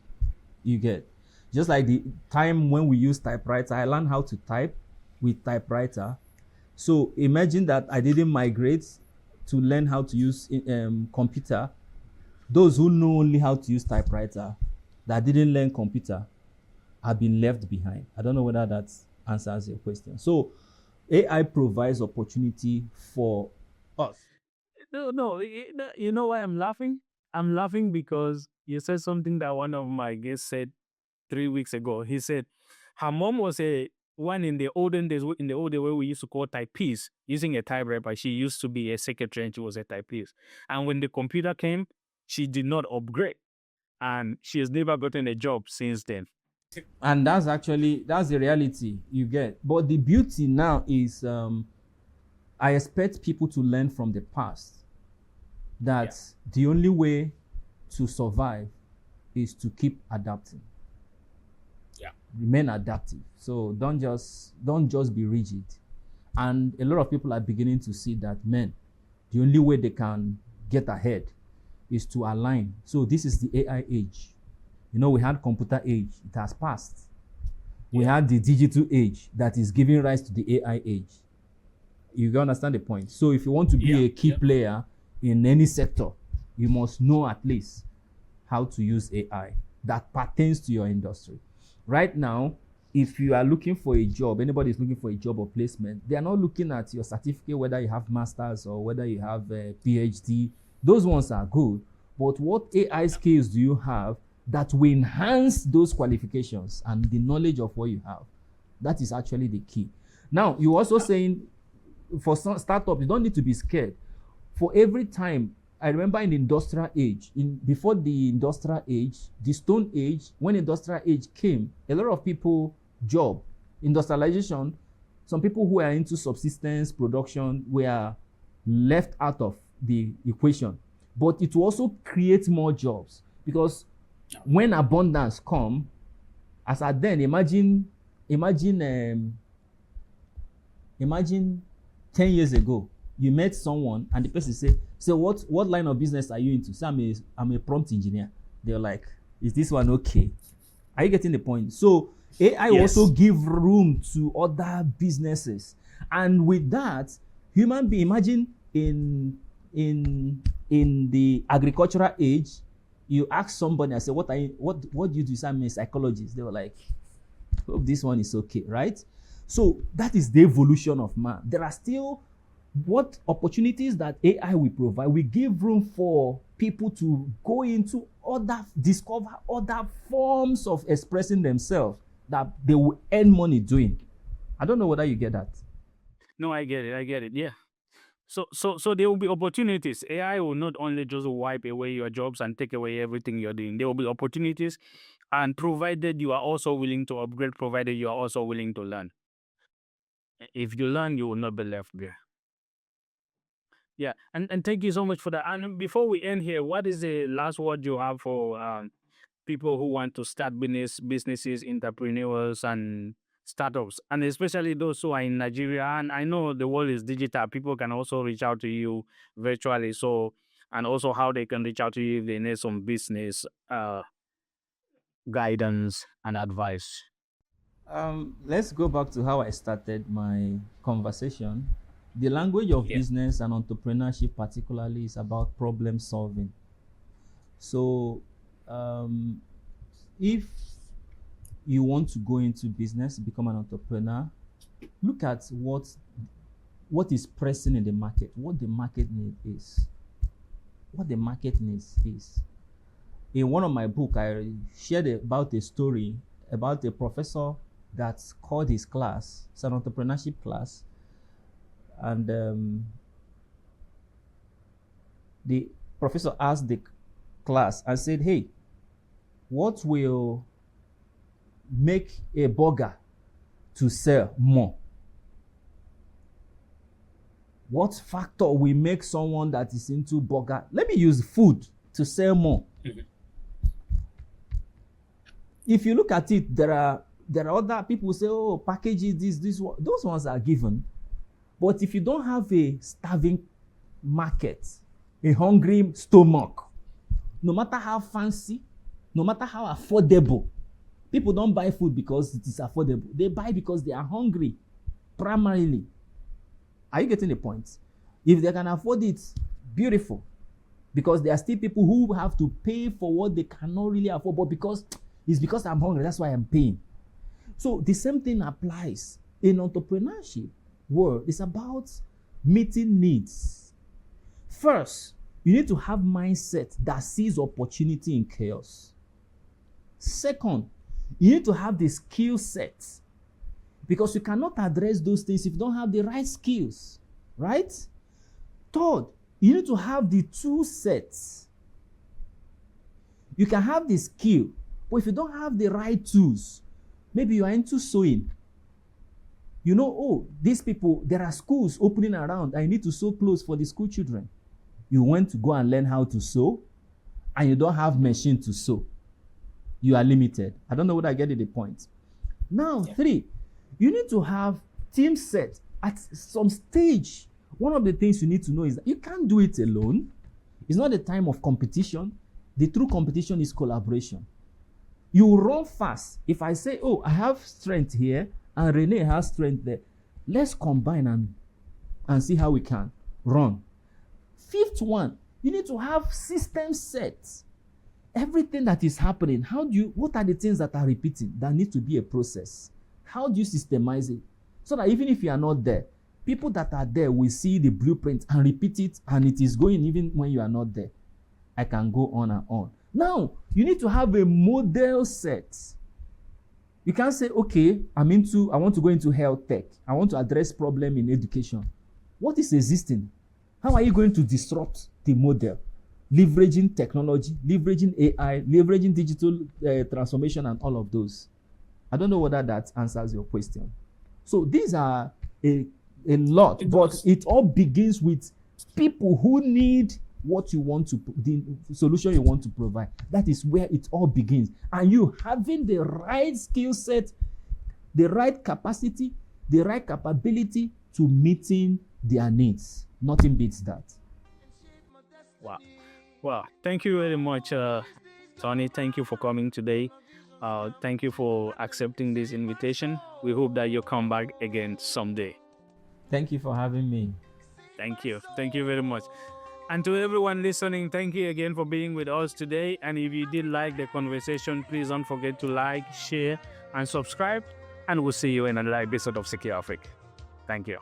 You get, just like the time when we use typewriter, I learned how to type with typewriter. So imagine that I didn't migrate to learn how to use computer. Those who know only how to use typewriter that didn't learn computer have been left behind. I don't know whether that answers your question. So AI provides opportunity for us. No, no. You know why I'm laughing? I'm laughing because you said something that one of my guests said 3 weeks ago. He said her mom was a one in the olden days, in the old days where we used to call typeist, using a typewriter. She used to be a secretary and she was a typeist. And when the computer came, she did not upgrade. And she has never gotten a job since then. And that's the reality you get. But the beauty now is I expect people to learn from the past that the only way to survive is to keep adapting. Yeah. Remain adaptive. So don't just be rigid. And a lot of people are beginning to see that, men, the only way they can get ahead is to align. So this is the AI age. You know, we had computer age, it has passed. We had the digital age that is giving rise to the AI age. You can understand the point. So if you want to be a key player in any sector, you must know at least how to use AI that pertains to your industry. Right now, if you are looking for a job, anybody is looking for a job or placement, they are not looking at your certificate, whether you have masters or whether you have a PhD. Those ones are good. But what AI skills do you have that will enhance those qualifications and the knowledge of what you have? That is actually the key. Now, you're also saying for some startup, you don't need to be scared. For every time, I remember in the industrial age, before the industrial age, the stone age, when industrial age came, a lot of people job industrialization, some people who are into subsistence production were left out of the equation. But it will also create more jobs because when abundance come, as at then, imagine 10 years ago, you met someone and the person say what line of business are you into? Say I'm a prompt engineer. They're like, is this one okay? Are you getting the point? So AI also give room to other businesses. And with that, human being, imagine in the agricultural age, you ask somebody and say, what do you do? Say, I'm a psychologist. They were like, hope this one is okay, right? So that is the evolution of man. There are still what opportunities that AI will provide. We give room for people to go into discover other forms of expressing themselves that they will earn money doing. I don't know whether you get that. No, I get it. I get it. Yeah. So there will be opportunities. AI will not only just wipe away your jobs and take away everything you're doing. There will be opportunities, and provided you are also willing to upgrade, provided you are also willing to learn. If you learn, you will not be left there. Yeah, and thank you so much for that. And before we end here, what is the last word you have for people who want to start businesses, entrepreneurs, and startups, and especially those who are in Nigeria? And I know the world is digital. People can also reach out to you virtually. So, and also how they can reach out to you if they need some business guidance and advice. Let's go back to how I started my conversation. The language of business and entrepreneurship, particularly, is about problem solving. So, if you want to go into business, become an entrepreneur, look at what what is pressing in the market, what the market need is. What the market needs is. In one of my books, I shared about a story about a professor that called his class, it's an entrepreneurship class, and the professor asked the class and said, hey, what will make a burger to sell more? What factor will make someone that is into burger, let me use food, to sell more? Mm-hmm. If you look at it, there are other people who say, oh, packages, this, those ones are given. But if you don't have a starving market, a hungry stomach, no matter how fancy, no matter how affordable, people don't buy food because it is affordable. They buy because they are hungry, primarily. Are you getting the point? If they can afford it, beautiful. Because there are still people who have to pay for what they cannot really afford, but because I'm hungry, that's why I'm paying. So the same thing applies in entrepreneurship world. It's about meeting needs. First, you need to have mindset that sees opportunity in chaos. Second, you need to have the skill set, because you cannot address those things if you don't have the right skills, right? Third, you need to have the tool sets. You can have the skill, but if you don't have the right tools, maybe you are into sewing. You know, oh, these people, there are schools opening around. I need to sew clothes for the school children. You want to go and learn how to sew, and you don't have machine to sew. You are limited. I don't know whether I get the point. Now, 3, you need to have team set. At some stage, one of the things you need to know is that you can't do it alone. It's not a time of competition. The true competition is collaboration. You run fast. If I say, oh, I have strength here, and Renee has strength there, let's combine and see how we can run. 5th one, you need to have system sets. Everything that is happening, what are the things that are repeating that need to be a process? How do you systemize it? So that even if you are not there, people that are there will see the blueprint and repeat it, and it is going even when you are not there. I can go on and on. Now, you need to have a model set. You can't say, okay, I want to go into health tech. I want to address problem in education. What is existing? How are you going to disrupt the model? Leveraging technology, leveraging AI, leveraging digital transformation, and all of those. I don't know whether that answers your question. So these are a lot, but it all begins with people who need what you want to, the solution you want to provide. That is where it all begins. And you having the right skill set, the right capacity, the right capability to meeting their needs. Nothing beats that. Wow. Well, thank you very much, Tony. Thank you for coming today. Thank you for accepting this invitation. We hope that you'll come back again someday. Thank you for having me. Thank you. Thank you very much. And to everyone listening, thank you again for being with us today. And if you did like the conversation, please don't forget to like, share, and subscribe. And we'll see you in another episode of SecureAfric. Thank you.